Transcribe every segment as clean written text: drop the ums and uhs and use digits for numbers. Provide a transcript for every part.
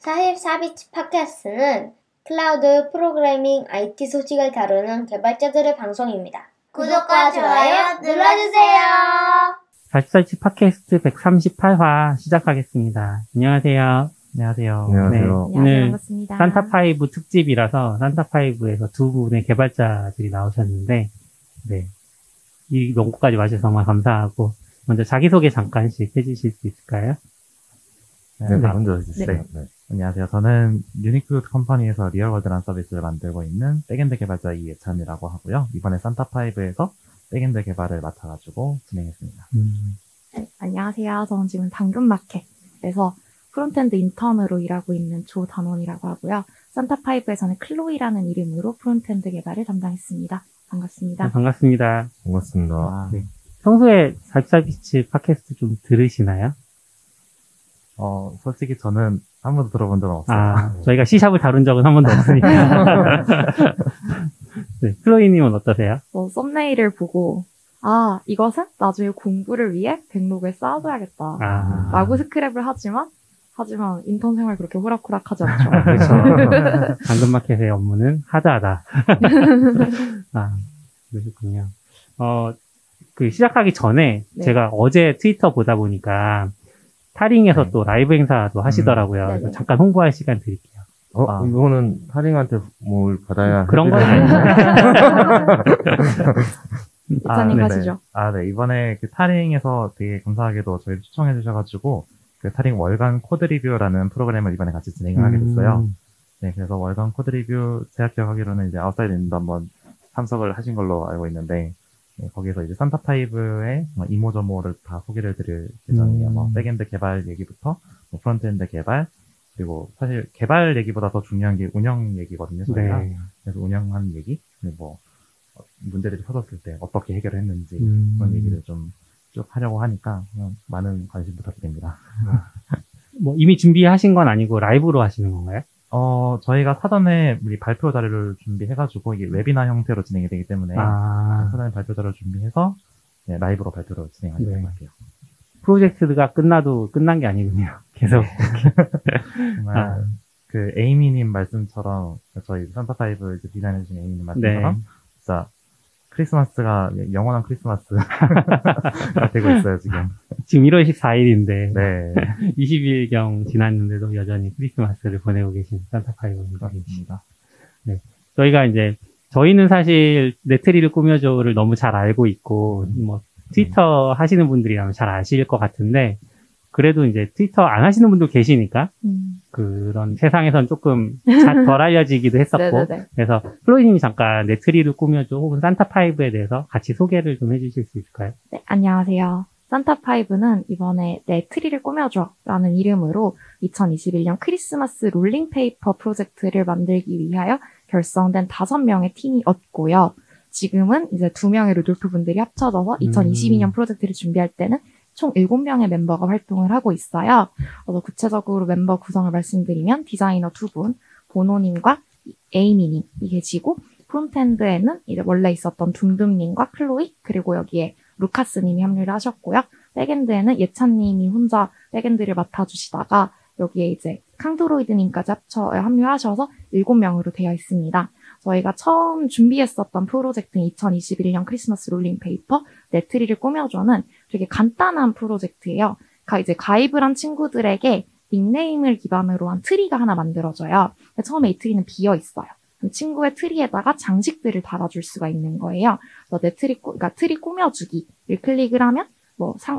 44비치 팟캐스트는 클라우드 프로그래밍 IT 소식을 다루는 개발자들의 방송입니다. 구독과 좋아요 눌러주세요. 44비치 팟캐스트 138화 시작하겠습니다. 안녕하세요. 안녕하세요. 안녕하세요. 네, 오늘 반갑습니다. 산타5 특집이라서 산타5에서 두 분의 개발자들이 나오셨는데, 네. 이 명곡까지 와주셔서 정말 감사하고, 먼저 자기소개 잠깐씩 해주실 수 있을까요? 네, 먼저 해주세요. 네. 안녕하세요. 저는 유니크 컴퍼니에서 리얼월드라는 서비스를 만들고 있는 백엔드 개발자 이예찬이라고 하고요. 이번에 산타5에서 백엔드 개발을 맡아가지고 진행했습니다. 네, 안녕하세요. 저는 지금 당근마켓에서 프론트엔드 인턴으로 일하고 있는 조단원이라고 하고요. 산타5에서는 클로이라는 이름으로 프론트엔드 개발을 담당했습니다. 반갑습니다. 네, 반갑습니다. 반갑습니다. 네. 평소에 44비치 팟캐스트 좀 들으시나요? 솔직히 저는 한 번도 들어본 적은 없어요. 저희가 C샵을 다룬 적은 한 번도 없으니까. 네, 클로이님은 어떠세요? 썸네일을 보고, 이것은 나중에 공부를 위해 백록에 쌓아둬야겠다. 라고 스크랩을 하지만 인턴 생활 그렇게 호락호락하지 않죠. 그렇죠. 당근마켓의 업무는 하드하다. 그러셨군요. 시작하기 전에 네. 제가 어제 트위터 보다 보니까 타링에서 또 라이브 행사도 하시더라고요. 그래서 잠깐 홍보할 시간 드릴게요. 이거는 타링한테 뭘 받아야 그런 건 아니에요. 이찬님 가시죠. 네. 이번에 그 타링에서 되게 감사하게도 저희를 초청해 주셔가지고 그 타링 월간 코드 리뷰라는 프로그램을 이번에 같이 진행을 하게 됐어요. 네, 그래서 월간 코드 리뷰 제가 기억하기로는 이제 아웃사이드 인도 한번 참석을 하신 걸로 알고 있는데, 네, 거기서 이제 산타5의 이모저모를 다 소개를 드릴 예정이에요. 백엔드 개발 얘기부터 프론트엔드 개발, 그리고 사실 개발 얘기보다 더 중요한 게 운영 얘기거든요, 저희가. 네. 그래서 운영하는 얘기, 그리고 문제들이 터졌을 때 어떻게 해결을 했는지 그런 얘기를 좀 쭉 하려고 하니까 많은 관심 부탁드립니다. 이미 준비하신 건 아니고 라이브로 하시는 건가요? 저희가 사전에 우리 발표 자료를 준비해가지고 이게 웨비나 형태로 진행이 되기 때문에 사전에 발표 자료를 준비해서 라이브로 발표를 진행하려고 할게요. 프로젝트가 끝나도 끝난 게 아니군요. 계속. 정말 그 에이미님 말씀처럼 저희 산타5 디자인해주신 에이미님 말씀처럼 진짜 크리스마스가 영원한 크리스마스가 되고 있어요, 지금. 지금 1월 14일인데. 네. 20일경 지났는데도 여전히 크리스마스를 보내고 계신 산타5입니다. 네. 저희는 사실 네트리를 꾸며줘를 너무 잘 알고 있고, 트위터 하시는 분들이라면 잘 아실 것 같은데, 그래도 이제 트위터 안 하시는 분도 계시니까, 그런 세상에선 조금 덜 알려지기도 했었고, 그래서 플로이님이 잠깐 네트리를 꾸며줘 혹은 산타5에 대해서 같이 소개를 좀 해주실 수 있을까요? 네, 안녕하세요. 산타5는 이번에 내 트리를 꾸며줘라는 이름으로 2021년 크리스마스 롤링 페이퍼 프로젝트를 만들기 위하여 결성된 5명의 팀이었고요. 지금은 이제 2명의 루돌프 분들이 합쳐져서 2022년 프로젝트를 준비할 때는 총 7명의 멤버가 활동을 하고 있어요. 구체적으로 멤버 구성을 말씀드리면 디자이너 2분, 보노님과 에이미님 이 계시고, 프론트엔드에는 이제 원래 있었던 둠둠님과 클로이, 그리고 여기에 루카스님이 합류를 하셨고요. 백엔드에는 예찬님이 혼자 백엔드를 맡아주시다가 여기에 이제 캉드로이드님까지 합류하셔서 7명으로 되어 있습니다. 저희가 처음 준비했었던 프로젝트는 2021년 크리스마스 롤링 페이퍼 네트리를 꾸며줘는 되게 간단한 프로젝트예요. 이제 가입을 한 친구들에게 닉네임을 기반으로 한 트리가 하나 만들어져요. 처음에 이 트리는 비어 있어요. 친구의 트리에다가 장식들을 달아줄 수가 있는 거예요. 그래서 트리 꾸며주기를 클릭을 하면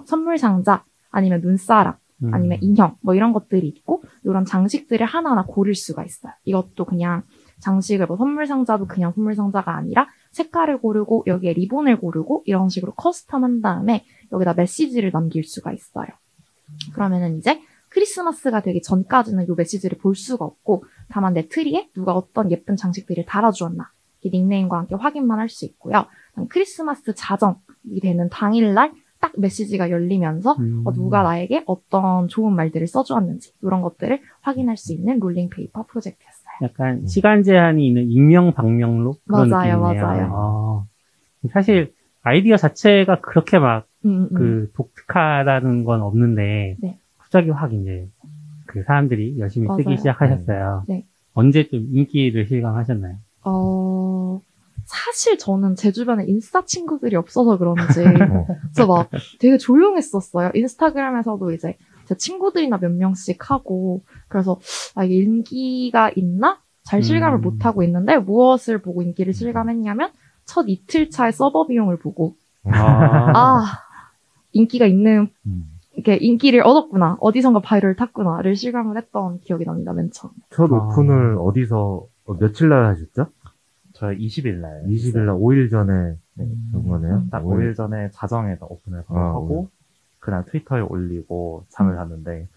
선물 상자, 아니면 눈사람, 아니면 인형, 이런 것들이 있고, 이런 장식들을 하나하나 고를 수가 있어요. 이것도 그냥 장식을 선물 상자도 그냥 선물 상자가 아니라 색깔을 고르고 여기에 리본을 고르고 이런 식으로 커스텀한 다음에 여기다 메시지를 남길 수가 있어요. 그러면은 이제 크리스마스가 되기 전까지는 이 메시지를 볼 수가 없고, 다만 내 트리에 누가 어떤 예쁜 장식들을 달아주었나 이 닉네임과 함께 확인만 할 수 있고요. 크리스마스 자정이 되는 당일날 딱 메시지가 열리면서 누가 나에게 어떤 좋은 말들을 써주었는지 이런 것들을 확인할 수 있는 롤링 페이퍼 프로젝트였어요. 약간 시간 제한이 있는 익명, 방명록 그런 느낌이네요. 맞아요. 사실 아이디어 자체가 그렇게 독특하다는 건 없는데 갑자기 확 이제 그 사람들이 열심히 쓰기 맞아요. 시작하셨어요. 네. 언제 좀 인기를 실감하셨나요? 사실 저는 제 주변에 인스타 친구들이 없어서 그런지, 저 막 되게 조용했었어요. 인스타그램에서도 이제 제 친구들이나 몇 명씩 하고, 그래서, 이게 인기가 있나? 잘 실감을 못하고 있는데, 무엇을 보고 인기를 실감했냐면, 첫 이틀 차에 서버 비용을 보고, 인기가 있는, 이렇게 인기를 얻었구나. 어디선가 바이럴 탔구나를 실감을 했던 기억이 납니다, 맨 처음. 첫 오픈을 어디서, 며칠 날 하셨죠? 저희 20일 날. 20일 날 5일 전에 한 거네요? 딱 5일 전에 자정에서 오픈을 하고, 그날 트위터에 올리고 잠을 잤는데.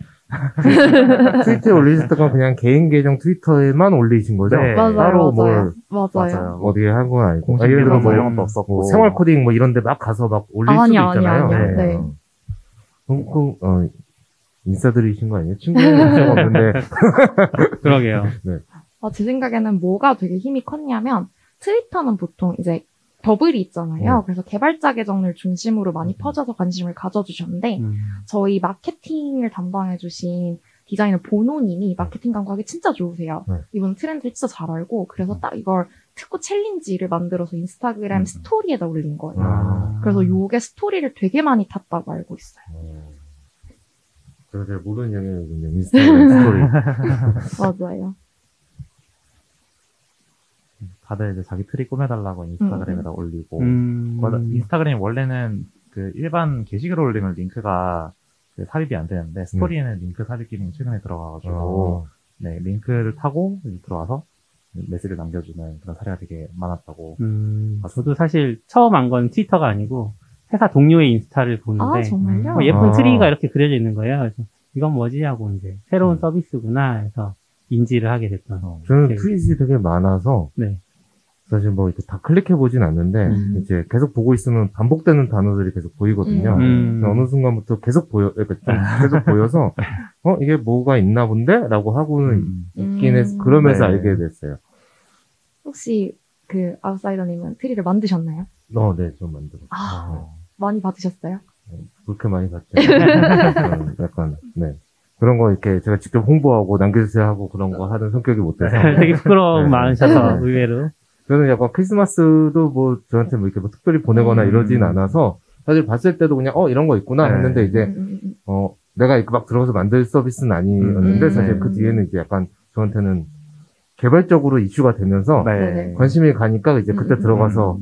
트위터에 올리셨던 그냥 개인 계정 트위터에만 올리신 거죠? 네. 따로 맞아요. 어디에 한 건 아니고. 공식 예를 들어 뭐 이런 것도 없었고. 생활 코딩 뭐 이런 데 막 가서 막 올릴 수도 있잖아요. 아니요. 네. 인싸들이신 거 아니에요? 친구는 인싸가 없는데. 그러게요. 네. 제 생각에는 뭐가 되게 힘이 컸냐면, 트위터는 보통 이제 버블이 있잖아요. 그래서 개발자 계정을 중심으로 많이 퍼져서 관심을 가져주셨는데, 저희 마케팅을 담당해주신 디자이너 보노님이 마케팅 감각이 진짜 좋으세요. 이분 트렌드를 진짜 잘 알고, 그래서 딱 이걸 특구 챌린지를 만들어서 인스타그램 스토리에다 올린 거예요. 그래서 요게 스토리를 되게 많이 탔다고 알고 있어요. 제가 잘 모르는 영역이군요. 인스타그램 스토리. 맞아요. 다들 이제 자기 트리 꾸며달라고 인스타그램에다 올리고, 인스타그램이 원래는 그 일반 게시글 올리면 링크가 그 삽입이 안 되는데, 스토리에는 링크 삽입 기능이 최근에 들어가가지고, 네, 링크를 타고 들어와서 메시지를 남겨주는 그런 사례가 되게 많았다고. 저도 사실 처음 한 건 트위터가 아니고, 회사 동료의 인스타를 보는데, 정말요? 예쁜 트리가 이렇게 그려져 있는 거예요. 그래서 이건 뭐지? 하고 이제, 새로운 서비스구나 해서 인지를 하게 됐던. 저는 트윗이 되게 많아서, 네. 사실 뭐 이렇게 다 클릭해보진 않는데, 이제 계속 보고 있으면 반복되는 단어들이 계속 보이거든요. 어느 순간부터 계속 계속 보여서, 이게 뭐가 있나 본데? 라고 하고는 있긴 해서, 그러면서 알게 됐어요. 혹시 그 아웃사이더님은 트리를 만드셨나요? 네, 좀 만들었어요. 많이 받으셨어요? 그렇게 많이 봤죠. 약간, 네. 그런 거 이렇게 제가 직접 홍보하고 남겨주세요 하고 그런 거 하는 성격이 못 돼서. 되게 부끄러움 많으셔서, 의외로. 저는 약간 크리스마스도 뭐 저한테 뭐 이렇게 뭐 특별히 보내거나 이러진 않아서 사실 봤을 때도 그냥 이런 거 있구나 했는데 이제 내가 이렇게 막 들어가서 만들 서비스는 아니었는데 사실 그 뒤에는 이제 약간 저한테는 개발적으로 이슈가 되면서 관심이 가니까 이제 그때 들어가서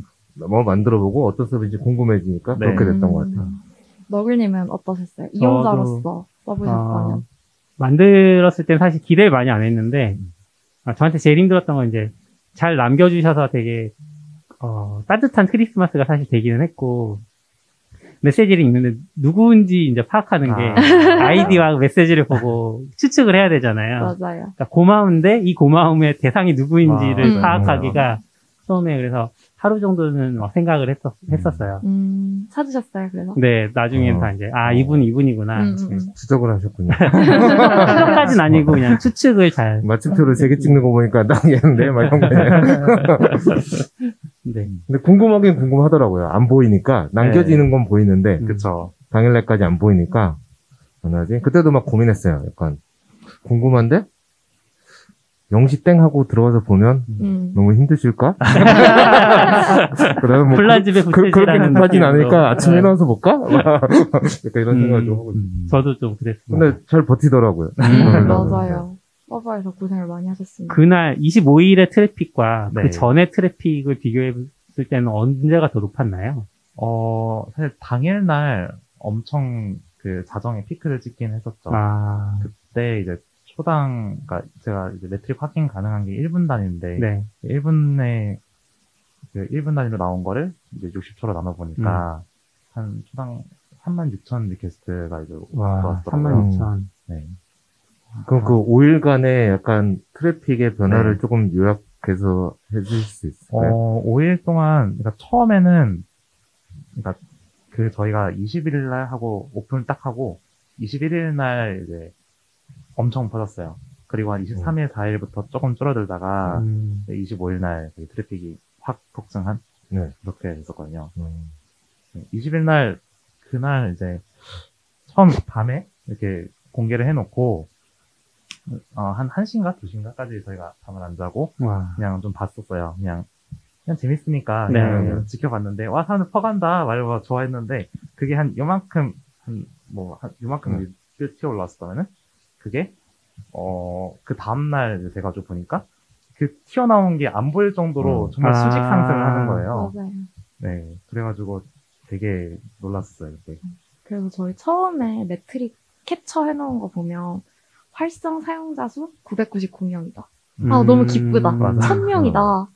뭐 만들어보고 어떤 서비스인지 궁금해지니까 그렇게 됐던 것 같아요. 너글님은 어떠셨어요? 이용자로서 써보셨다면? 만들었을 땐 사실 기대를 많이 안 했는데, 저한테 제일 힘들었던 건 이제 잘 남겨주셔서 되게 따뜻한 크리스마스가 사실 되기는 했고, 메시지를 읽는데 누구인지 이제 파악하는 게 아이디와 메시지를 보고 추측을 해야 되잖아요. 맞아요. 그러니까 고마운데 이 고마움의 대상이 누구인지를 파악하기가 처음에 그래서 하루 정도는 생각을 했었어요. 찾으셨어요, 그래서? 네, 나중엔 다 이제 이분이구나. 추적을 하셨군요. 추적까지는 아니고 그냥 추측을 잘. 마침표를 3개 찍는 거 보니까 나 얘는데 막 이런 거. 네. 근데 궁금하긴 궁금하더라고요. 안 보이니까 남겨지는 건 보이는데, 그쵸. 당일날까지 안 보이니까 안 하지. 그때도 막 고민했어요. 약간 궁금한데 0시 땡 하고 들어가서 보면 너무 힘드실까? 그래서 뭐 플라집에 그렇게 급하진 않으니까 아침에 일어나서 볼까? 약간 이런 생각을 좀 하고 있어요. 저도 좀 그랬습니다. 근데 잘 버티더라고요. 맞아요. 서버에서 고생을 많이 하셨습니다. 그날 25일의 트래픽과 그 전의 트래픽을 비교해볼 때는 언제가 더 높았나요? 사실 당일날 엄청 그 자정에 피크를 찍긴 했었죠. 그때 이제 초당, 그러니까 제가 이제 매트릭 확인 가능한 게 1분 단위인데, 1분에, 그 1분 단위로 나온 거를 이제 60초로 나눠보니까, 한 초당 36,000 리퀘스트가 이제 들어왔더라고요. 36,000. 네. 그럼 그 5일간의 약간 트래픽의 변화를 조금 요약해서 해주실 수 있을까요? 5일 동안, 그러니까 처음에는, 그러니까 그 저희가 20일 날 하고, 오픈 딱 하고, 21일 날 이제 엄청 퍼졌어요. 그리고 한 23일, 4일부터 조금 줄어들다가, 25일 날 트래픽이 확 폭증한? 그렇게 됐었거든요. 20일 날, 그날 이제, 처음 밤에 이렇게 공개를 해놓고, 한 1시인가 2시인가까지 저희가 잠을 안 자고 와. 그냥 좀 봤었어요. 그냥 재밌으니까 네. 그냥 지켜봤는데 와 사람들 퍼간다 말고 좋아했는데 그게 한 요만큼 요만큼 튀어 올라왔었다면은 그게 그 다음날 돼가지고 보니까 그 튀어나온 게 안 보일 정도로 정말 수직 상승을 하는 거예요. 맞아요. 네, 그래가지고 되게 놀랐어요. 그때. 그래서 저희 처음에 매트릭 캡처 해놓은 거 보면 활성 사용자 수 999명이다. 너무 기쁘다. 맞아. 1000명이다.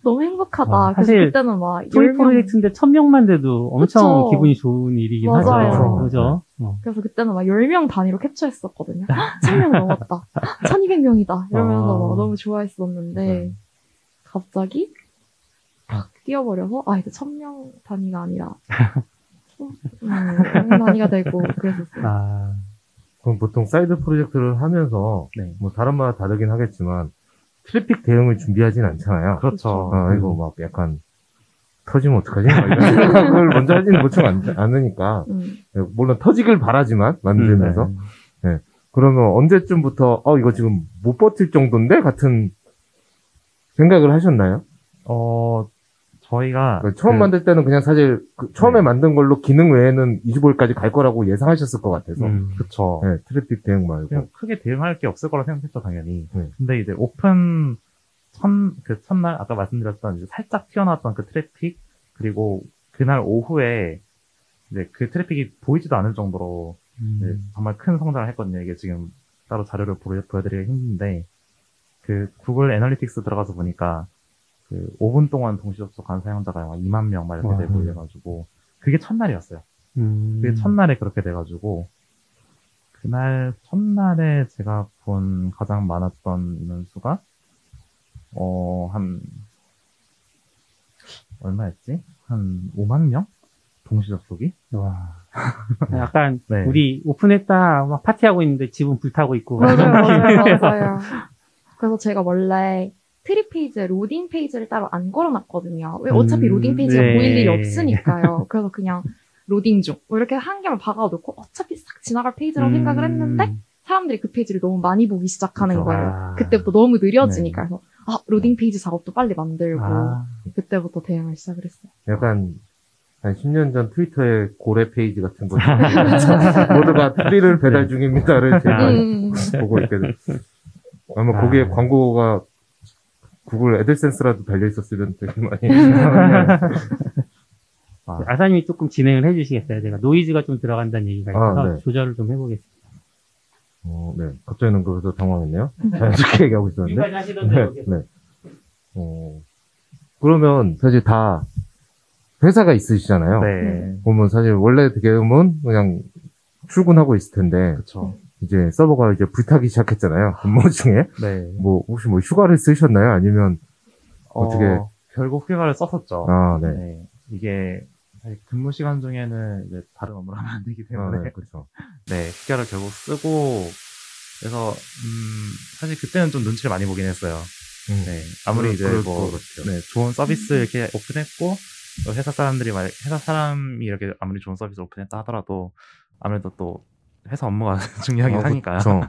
너무 행복하다. 와, 그래서 사실 그때는 막 토익 10명. 프로젝트인데 1000명만 돼도 엄청 그쵸. 기분이 좋은 일이긴 맞아요. 하죠. 그죠? 그래서 그때는 막 10명 단위로 캡처했었거든요. 1000명 넘었다. 1200명이다. 이러면서 막 너무 좋아했었는데 갑자기 탁 뛰어버려서 이제 1000명 단위가 아니라 단위가 되고 그랬었어요. 그럼 보통 사이드 프로젝트를 하면서 네. 뭐 다른마다 다르긴 하겠지만 트래픽 대응을 준비하진 않잖아요. 그렇죠. 이거 막 약간 터지면 어떡하지? 막 이런 생각을 먼저 하지는 보통 않으니까 물론 터지길 바라지만 만들면서 네. 그러면 언제쯤부터 이거 지금 못 버틸 정도인데 같은 생각을 하셨나요? 저희가 처음 만들 때는 그냥 사실 처음에 만든 걸로 기능 외에는 25일까지 갈 거라고 예상하셨을 것 같아서 그쵸. 네, 트래픽 대응 말고 그냥 크게 대응할 게 없을 거라 생각했죠, 당연히. 네. 근데 이제 오픈 첫날, 아까 말씀드렸던 이제 살짝 튀어나왔던 그 트래픽, 그리고 그날 오후에 이제 그 트래픽이 보이지도 않을 정도로 이제 정말 큰 성장을 했거든요. 이게 지금 따로 자료를 보여드리기 힘든데, 그 구글 애널리틱스 들어가서 보니까 그 5분 동안 동시 접속한 사용자가 2만 명 막 이렇게 되고 이래가지고, 그게 첫날이었어요. 그게 첫날에 그렇게 돼가지고, 그날 첫날에 제가 본 가장 많았던 인원수가 얼마였지? 한 5만 명? 동시 접속이? 와. 약간 네. 우리 오픈했다 막 파티하고 있는데 집은 불타고 있고 맞아요. 그래서 제가 원래 트리 페이지에 로딩 페이지를 따로 안 걸어놨거든요. 왜 어차피 로딩 페이지가 네. 보일 일이 없으니까요. 그래서 그냥 로딩 중 이렇게 한 개만 박아놓고 어차피 싹 지나갈 페이지라고 생각을 했는데 사람들이 그 페이지를 너무 많이 보기 시작하는 거예요. 그때부터 너무 느려지니까. 그래서 로딩 페이지 작업도 빨리 만들고 그때부터 대응을 시작을 했어요. 약간 한 10년 전 트위터의 고래 페이지 같은 거 모두가 트리를 배달 중입니다를 제가 보고 있게 됐어요. 아마 거기에 광고가 구글 애들센스라도 달려 있었으면 되게 많이 아사님이 조금 진행을 해주시겠어요? 제가 노이즈가 좀 들어간다는 얘기가 있어서 네. 조절을 좀 해보겠습니다. 네. 갑자기 그래서 당황했네요. 자연스럽게 얘기하고 있었는데. 지금까지 하시던 대로 계속. 네. 그러면 사실 다 회사가 있으시잖아요. 네. 보면 사실 원래 대개는 그냥 출근하고 있을 텐데. 그쵸. 이제 서버가 이제 불타기 시작했잖아요. 근무 중에. 네. 혹시 휴가를 쓰셨나요? 아니면 어떻게? 결국 휴가를 썼었죠. 네. 네. 이게 사실 근무 시간 중에는 이제 다른 업무를 하면 안 되기 때문에. 네, 그렇죠. 네, 휴가를 결국 쓰고, 그래서, 사실 그때는 좀 눈치를 많이 보긴 했어요. 네, 아무리 이제 네, 좋은 서비스 이렇게 오픈했고, 회사 사람이 이렇게 아무리 좋은 서비스 오픈했다 하더라도, 아무래도 또, 회사 업무가 중요하긴 하니까요. 그렇죠.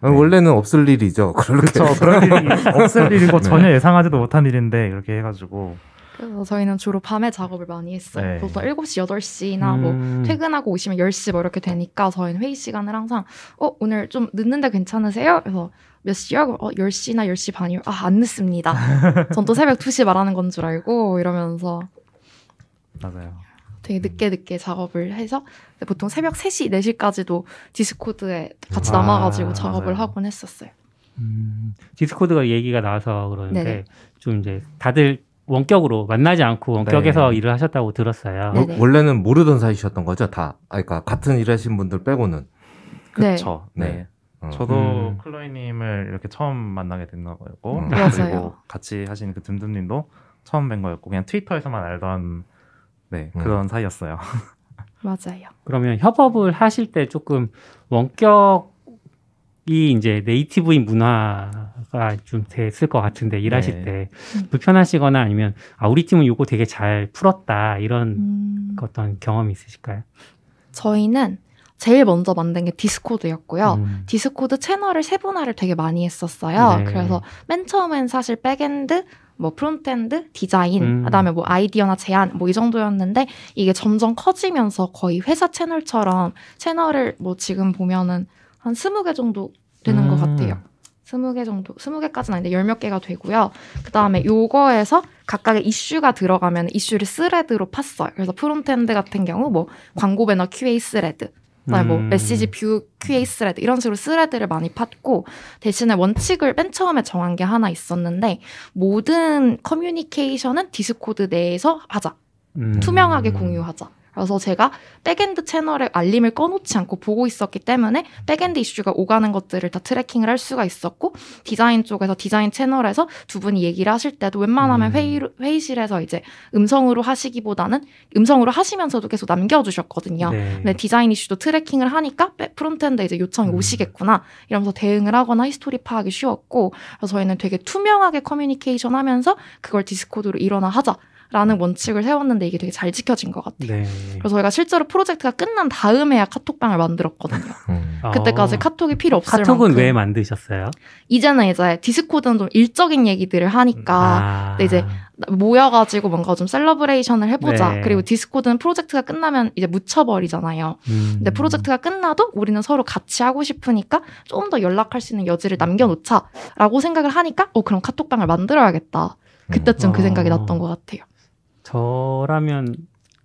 원래는 없을 일이죠. 그렇죠. 그런 일이 없을 일이고 전혀 예상하지도 못한 일인데, 이렇게 해가지고. 그래서 저희는 주로 밤에 작업을 많이 했어요. 네. 보통 7시, 8시나 뭐 퇴근하고 오시면 10시 뭐 이렇게 되니까 저희는 회의 시간을 항상 오늘 좀 늦는데 괜찮으세요? 그래서 몇 시요? 10시나 10시 반이요? 안 늦습니다. 전 또 새벽 2시 말하는 건 줄 알고 이러면서 맞아요. 되게 늦게 작업을 해서 보통 새벽 3시, 4시까지도 디스코드에 같이 남아가지고 작업을 맞아요. 하곤 했었어요. 디스코드가 얘기가 나와서 그러는데 네네. 좀 이제 다들 원격으로 만나지 않고 원격에서 네. 일을 하셨다고 들었어요. 네네. 원래는 모르던 사이셨던 거죠, 다. 그러니까 같은 일하신 분들 빼고는. 그쵸. 네. 네. 저도 클로이님을 이렇게 처음 만나게 된 거였고, 맞아요. 그리고 같이 하신 그 듬듬님도 처음 뵌 거였고, 그냥 트위터에서만 알던, 네, 그런 사이였어요. 맞아요. 그러면 협업을 하실 때 조금 원격이 이제 네이티브인 문화가 좀 됐을 것 같은데 일하실 네. 때 불편하시거나 아니면 우리 팀은 요거 되게 잘 풀었다 이런 어떤 경험이 있으실까요? 저희는 제일 먼저 만든 게 디스코드였고요. 디스코드 채널을 세분화를 되게 많이 했었어요. 네. 그래서 맨 처음엔 사실 백엔드, 뭐 프론트엔드, 디자인, 그다음에 뭐 아이디어나 제안 뭐 이 정도였는데 이게 점점 커지면서 거의 회사 채널처럼 채널을 뭐 지금 보면은 한 20개 정도 되는 것 같아요. 20개 정도, 20개까지는 아닌데 10몇 개가 되고요. 그 다음에 요거에서 각각의 이슈가 들어가면 이슈를 스레드로 팠어요. 그래서 프론트엔드 같은 경우 뭐 광고 배너 QA 스레드, 그다음에 뭐 메시지 뷰 QA 스레드 이런 식으로 스레드를 많이 팠고 대신에 원칙을 맨 처음에 정한 게 하나 있었는데 모든 커뮤니케이션은 디스코드 내에서 하자. 투명하게 공유하자. 그래서 제가 백엔드 채널에 알림을 꺼놓지 않고 보고 있었기 때문에 백엔드 이슈가 오가는 것들을 다 트래킹을 할 수가 있었고 디자인 쪽에서 디자인 채널에서 두 분이 얘기를 하실 때도 웬만하면 회의실에서 이제 음성으로 하시기보다는 음성으로 하시면서도 계속 남겨주셨거든요. 네. 근데 디자인 이슈도 트래킹을 하니까 프론트엔드에 이제 요청이 오시겠구나 이러면서 대응을 하거나 히스토리 파악이 쉬웠고 그래서 저희는 되게 투명하게 커뮤니케이션 하면서 그걸 디스코드로 일어나 하자. 라는 원칙을 세웠는데 이게 되게 잘 지켜진 것 같아요. 네. 그래서 저희가 실제로 프로젝트가 끝난 다음에야 카톡방을 만들었거든요. 그때까지 카톡이 필요 없을 카톡은 만큼. 왜 만드셨어요? 이제는 이제 디스코드는 좀 일적인 얘기들을 하니까 근데 이제 모여가지고 뭔가 좀 셀러브레이션을 해보자. 네. 그리고 디스코드는 프로젝트가 끝나면 이제 묻혀버리잖아요. 근데 프로젝트가 끝나도 우리는 서로 같이 하고 싶으니까 좀 더 연락할 수 있는 여지를 남겨놓자라고 생각을 하니까 그럼 카톡방을 만들어야겠다. 그때쯤 그 생각이 났던 것 같아요. 저라면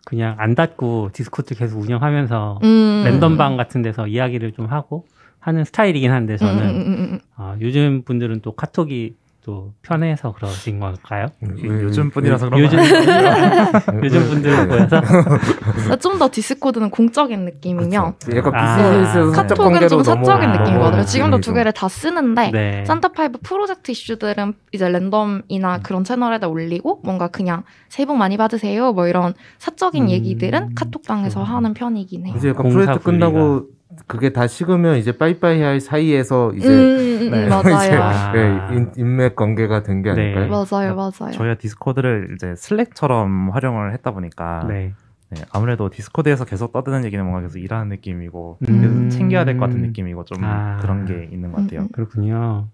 그냥 안 닫고 디스코드 계속 운영하면서 랜덤방 같은 데서 이야기를 좀 하고 하는 스타일이긴 한데 저는 요즘 분들은 또 카톡이 또 편해서 그러신 걸까요? 요즘 분이라서 그런 요즘 요즘 분들은 보여서 좀 더 디스코드는 공적인 느낌이면 그렇죠. 약간 비즈니스에서 사적 카톡은 관계로 좀 사적인 느낌이거든요. 지금도 두 좀. 개를 다 쓰는데 네. 산타파이브 프로젝트 이슈들은 이제 랜덤이나 그런 채널에다 올리고 뭔가 그냥 새해 복 많이 받으세요 뭐 이런 사적인 얘기들은 카톡방에서 하는 편이긴 해요. 이제 약간 공사 프로젝트 끝나고 그게 다 식으면 이제 빠이빠이 할 사이에서 이제 네. 맞아요. 이제 인맥 관계가 된 게 네. 아닐까요? 맞아요. 저희가 디스코드를 이제 슬랙처럼 활용을 했다 보니까 네. 네, 아무래도 디스코드에서 계속 떠드는 얘기는 뭔가 계속 일하는 느낌이고 계속 챙겨야 될 것 같은 느낌이고 좀 그런 게 있는 것 같아요. 그렇군요.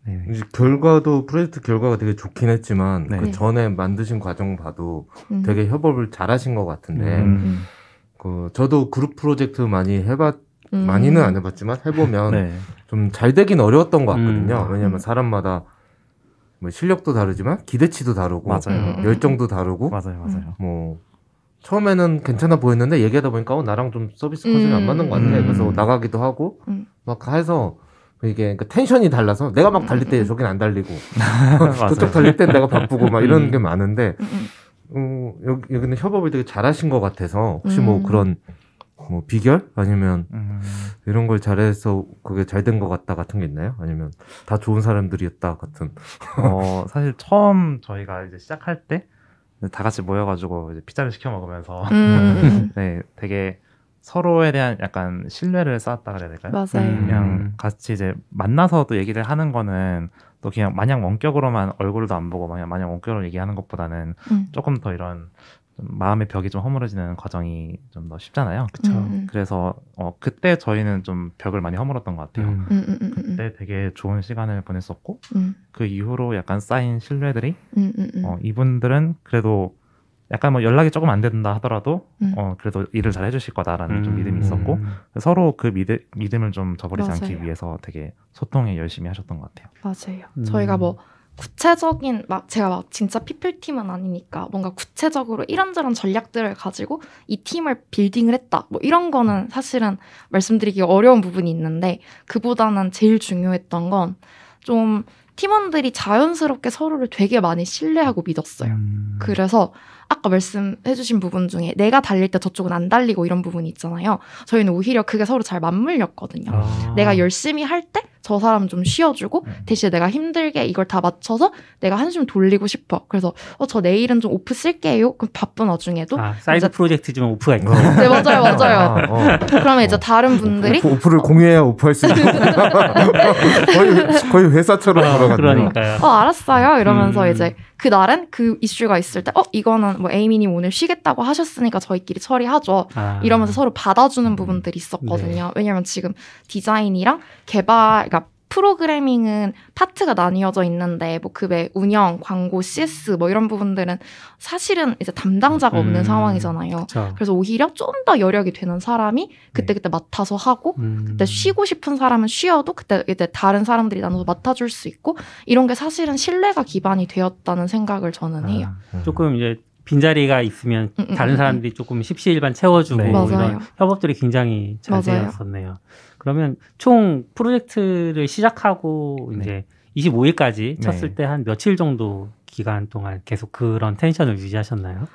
네. 이제 결과도 프로젝트 결과가 되게 좋긴 했지만 네. 그 전에 만드신 과정 봐도 되게 협업을 잘하신 것 같은데 그 저도 그룹 프로젝트 많이는 안 해봤지만 해보면 네. 좀 잘 되긴 어려웠던 것 같거든요. 왜냐하면 사람마다 뭐 실력도 다르지만 기대치도 다르고 맞아요. 열정도 다르고 맞아요. 뭐 처음에는 괜찮아 보였는데 얘기하다 보니까 나랑 좀 서비스 컨셉이 안 맞는 것 같아. 그래서 나가기도 하고 막 해서 이게 그러니까 텐션이 달라서 내가 막 달릴 때 저긴 안 달리고 저쪽 달릴 땐 내가 바쁘고 막 이런 게 많은데 여기는 협업을 되게 잘하신 것 같아서 혹시 뭐 그런 뭐 비결 아니면 이런 걸 잘해서 그게 잘 된 것 같다 같은 게 있나요? 아니면 다 좋은 사람들이었다 같은? 사실 처음 저희가 이제 시작할 때 다 같이 모여가지고 이제 피자를 시켜 먹으면서 네, 되게 서로에 대한 약간 신뢰를 쌓았다 그래야 될까요? 맞아요. 그냥 같이 이제 만나서 또 얘기를 하는 거는 또 그냥 마냥 원격으로만 얼굴도 안 보고 마냥 원격으로 얘기하는 것보다는 조금 더 이런 좀 마음의 벽이 좀 허물어지는 과정이 좀 더 쉽잖아요. 그쵸. 그래서 그때 저희는 좀 벽을 많이 허물었던 것 같아요. 그때 되게 좋은 시간을 보냈었고 그 이후로 약간 쌓인 신뢰들이 이분들은 그래도 약간 뭐 연락이 조금 안 된다 하더라도 그래도 일을 잘 해주실 거다라는 좀 믿음이 있었고 서로 그 믿음을 좀 저버리지 맞아요. 않기 위해서 되게 소통에 열심히 하셨던 것 같아요. 맞아요. 저희가 뭐 구체적인 제가 막 진짜 피플팀은 아니니까 뭔가 구체적으로 이런저런 전략들을 가지고 이 팀을 빌딩을 했다 뭐 이런 거는 사실은 말씀드리기 어려운 부분이 있는데 그보다는 제일 중요했던 건 좀 팀원들이 자연스럽게 서로를 되게 많이 신뢰하고 믿었어요. 그래서 아까 말씀해주신 부분 중에 내가 달릴 때 저쪽은 안 달리고 이런 부분이 있잖아요. 저희는 오히려 그게 서로 잘 맞물렸거든요. 내가 열심히 할 때 저 사람 좀 쉬어주고 대신에 내가 힘들게 이걸 다 맞춰서 내가 한숨 돌리고 싶어. 그래서 저 내일은 좀 오프 쓸게요. 그럼 바쁜 와중에도 사이드 이제 프로젝트지만 오프가 있고. 네 맞아요. 그러면 이제 다른 분들이 오프를 공유해야 오프할 수 있는 거의 회사처럼 같네요. 그러니까요. 알았어요. 이러면서 이제 음. 그날은 그 이슈가 있을 때 이거는 뭐 에이미님 오늘 쉬겠다고 하셨으니까 저희끼리 처리하죠. 아. 이러면서 서로 받아주는 부분들이 있었거든요. 왜냐면 지금 디자인이랑 개발, 그러니까 프로그래밍은 파트가 나뉘어져 있는데 뭐 그 외 운영, 광고, CS 뭐 이런 부분들은 사실은 이제 담당자가 없는 상황이잖아요. 그쵸. 그래서 오히려 좀 더 여력이 되는 사람이 그때그때 맡아서 하고 그때 쉬고 싶은 사람은 쉬어도 그때 이제 다른 사람들이 나눠서 맡아줄 수 있고 이런 게 사실은 신뢰가 기반이 되었다는 생각을 저는 해요. 조금 이제 빈자리가 있으면 다른 사람들이 조금 십시일반 채워주고 네. 맞아요. 이런 협업들이 굉장히 잘 맞아요. 되었었네요. 그러면 총 프로젝트를 시작하고 이제 25일까지 쳤을 때 한 며칠 정도 기간 동안 계속 그런 텐션을 유지하셨나요?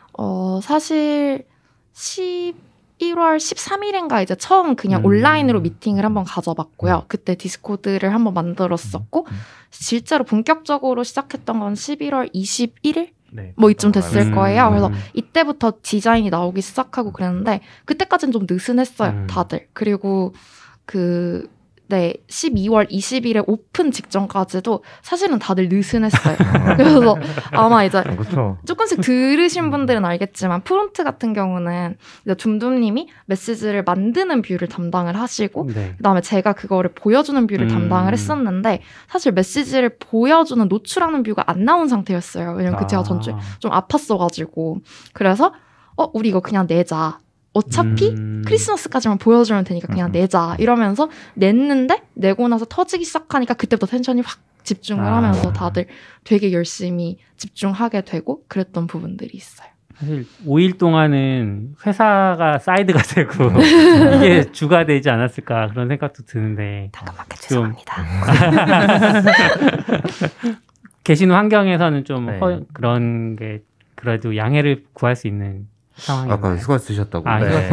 사실 11월 13일인가 이제 처음 그냥 온라인으로 미팅을 한번 가져봤고요. 그때 디스코드를 한번 만들었었고 실제로 본격적으로 시작했던 건 11월 21일? 네. 뭐 이쯤 됐을 거예요. 그래서 음. 이때부터 디자인이 나오기 시작하고 그랬는데 그때까지는 좀 느슨했어요. 음. 다들. 그리고 12월 20일에 오픈 직전까지도 사실은 다들 느슨했어요. 그래서 아마 이제 그렇죠. 조금씩 들으신 분들은 알겠지만 프론트 같은 경우는 이제 둠둠님이 메시지를 만드는 뷰를 담당을 하시고 네. 그다음에 제가 그거를 보여주는 뷰를 담당을 했었는데 사실 메시지를 보여주는 노출하는 뷰가 안 나온 상태였어요. 왜냐면 그 제가 전주에 좀 아팠어가지고 그래서 우리 이거 그냥 내자. 어차피 크리스마스까지만 보여주면 되니까 그냥 내자 이러면서 냈는데 내고 나서 터지기 시작하니까 그때부터 텐션이 확 집중을 하면서 다들 되게 열심히 집중하게 되고 그랬던 부분들이 있어요. 사실 5일 동안은 회사가 사이드가 되고 이게 주가 되지 않았을까 그런 생각도 드는데 당근마켓 좀- 죄송합니다. 계시는 환경에서는 좀 네. 그런 게 그래도 양해를 구할 수 있는 상황인가요? 아까 휴가 쓰셨다고. 아, 네.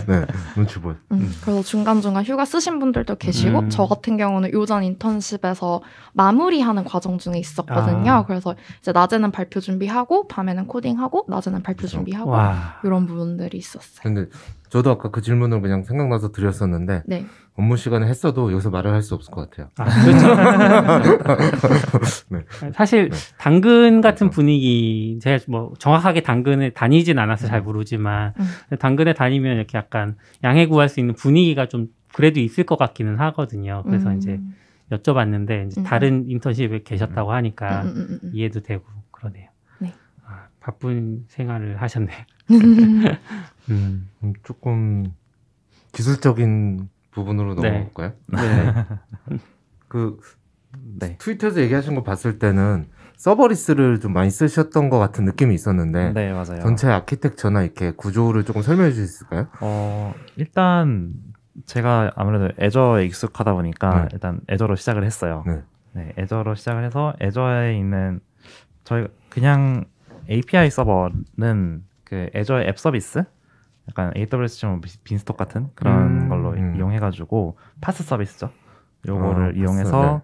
네, 눈치 보여. 그래서 중간중간 휴가 쓰신 분들도 계시고 저 같은 경우는 요전 인턴십에서 마무리하는 과정 중에 있었거든요. 아. 그래서 이제 낮에는 발표 준비하고 밤에는 코딩하고 낮에는 발표 준비하고 와. 이런 부분들이 있었어요. 근데 저도 아까 그 질문을 그냥 생각나서 드렸었는데 네. 업무 시간에 했어도 여기서 말을 할 수 없을 것 같아요. 아, 그렇죠. 네. 사실 네. 당근 같은 그렇죠. 분위기 제가 뭐 정확하게 당근에 다니진 않아서 잘 모르지만 당근에 다니면 이렇게 약간 양해 구할 수 있는 분위기가 좀 그래도 있을 것 같기는 하거든요. 그래서 이제 여쭤봤는데 이제 다른 인턴십에 계셨다고 하니까 이해도 되고 그러네요. 네. 바쁜 생활을 하셨네요. 조금 기술적인 부분으로 네. 넘어갈까요? 네. 그 네. 트위터에서 얘기하신 거 봤을 때는 서버리스를 좀 많이 쓰셨던 것 같은 느낌이 있었는데 네, 맞아요. 전체 아키텍처나 이렇게 구조를 조금 설명해 주실 수 있을까요? 일단 제가 아무래도 애저에 익숙하다 보니까 네. 일단 애저로 시작을 했어요. 네. 네, 애저로 시작을 해서 애저에 있는 저희 그냥 API 서버는 그 애저 앱 서비스 약간 AWS처럼 빈스톡 같은 그런 걸로 이용해가지고 파스 서비스죠. 요거를 파스, 이용해서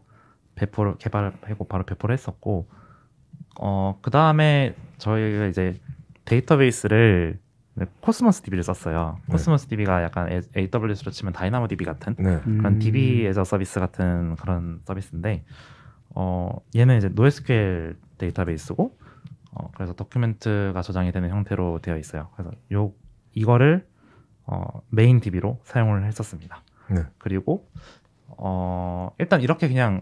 배포를 개발하고 바로 배포를 했었고 그 다음에 저희가 이제 데이터베이스를 코스모스 DB를 썼어요. 네. 코스모스 DB가 약간 AWS로 치면 다이나모 DB 같은 네. 그런 DB 애저 서비스 같은 그런 서비스인데 얘는 이제 NoSQL 데이터베이스고 그래서 도큐멘트가 저장이 되는 형태로 되어 있어요. 그래서 이거를 메인 DB로 사용을 했었습니다. 네. 그리고 일단 이렇게 그냥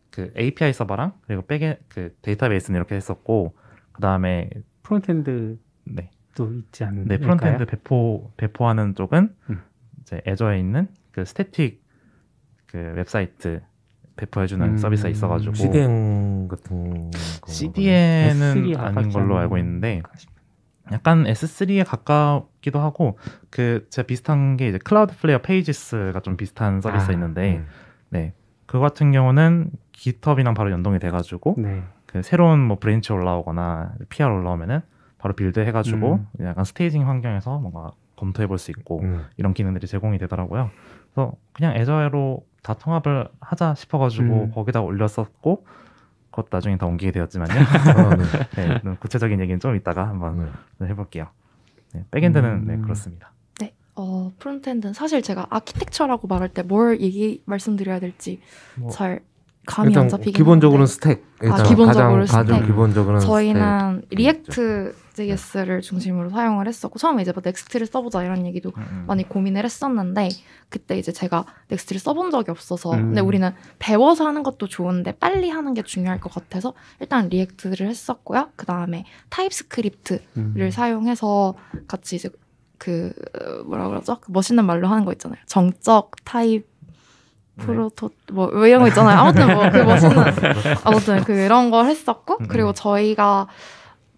그 API 서버랑 그리고 그 데이터베이스는 이렇게 했었고 그 다음에 프론트엔드도 네, 있지 않나요? 네 프론트엔드 배포하는 쪽은 이제 애저에 있는 그 스태틱 그 웹사이트 배포해주는 서비스가 있어가지고 CDN 같은 거. CDN은 S3에 아닌 가깝지 걸로 않나요? 알고 있는데 약간 S3에 가깝기도 하고 그 제가 비슷한 게 이제 클라우드 플레이어 페이지스가 좀 비슷한 서비스가 있는데 네 그거 같은 경우는 GitHub이랑 바로 연동이 돼가지고 네. 그 새로운 뭐 브랜치 올라오거나 PR 올라오면은 바로 빌드 해가지고 약간 스테이징 환경에서 뭔가 검토해볼 수 있고 이런 기능들이 제공이 되더라고요. 그래서 그냥 애저로 다 통합을 하자 싶어가지고 거기다 올렸었고 그것 나중에 다 옮기게 되었지만요. 네, 구체적인 얘기는 좀 이따가 한번 해볼게요. 네, 백엔드는 네, 그렇습니다. 네. 프론트엔드는 사실 제가 아키텍처라고 말할 때 뭘 말씀드려야 될지 잘 감이 일단 안 잡히긴 기본적으로는 하는데. 스택. 일단 기본적으로 가장 스택. 기본적으로는 저희는 스택. 리액트 JS를 중심으로 사용을 했었고 처음에 이제 뭐 넥스트를 써보자 이런 얘기도 많이 고민을 했었는데 그때 이제 제가 넥스트를 써본 적이 없어서 근데 우리는 배워서 하는 것도 좋은데 빨리 하는 게 중요할 것 같아서 일단 리액트를 했었고요. 그 다음에 타입스크립트를 사용해서 같이 이제 그 뭐라 그러죠? 그 멋있는 말로 하는 거 있잖아요. 정적 타입 뭐 이런 거 있잖아요. 아무튼 뭐 그 멋있는 아무튼 그런 걸 했었고 그리고 저희가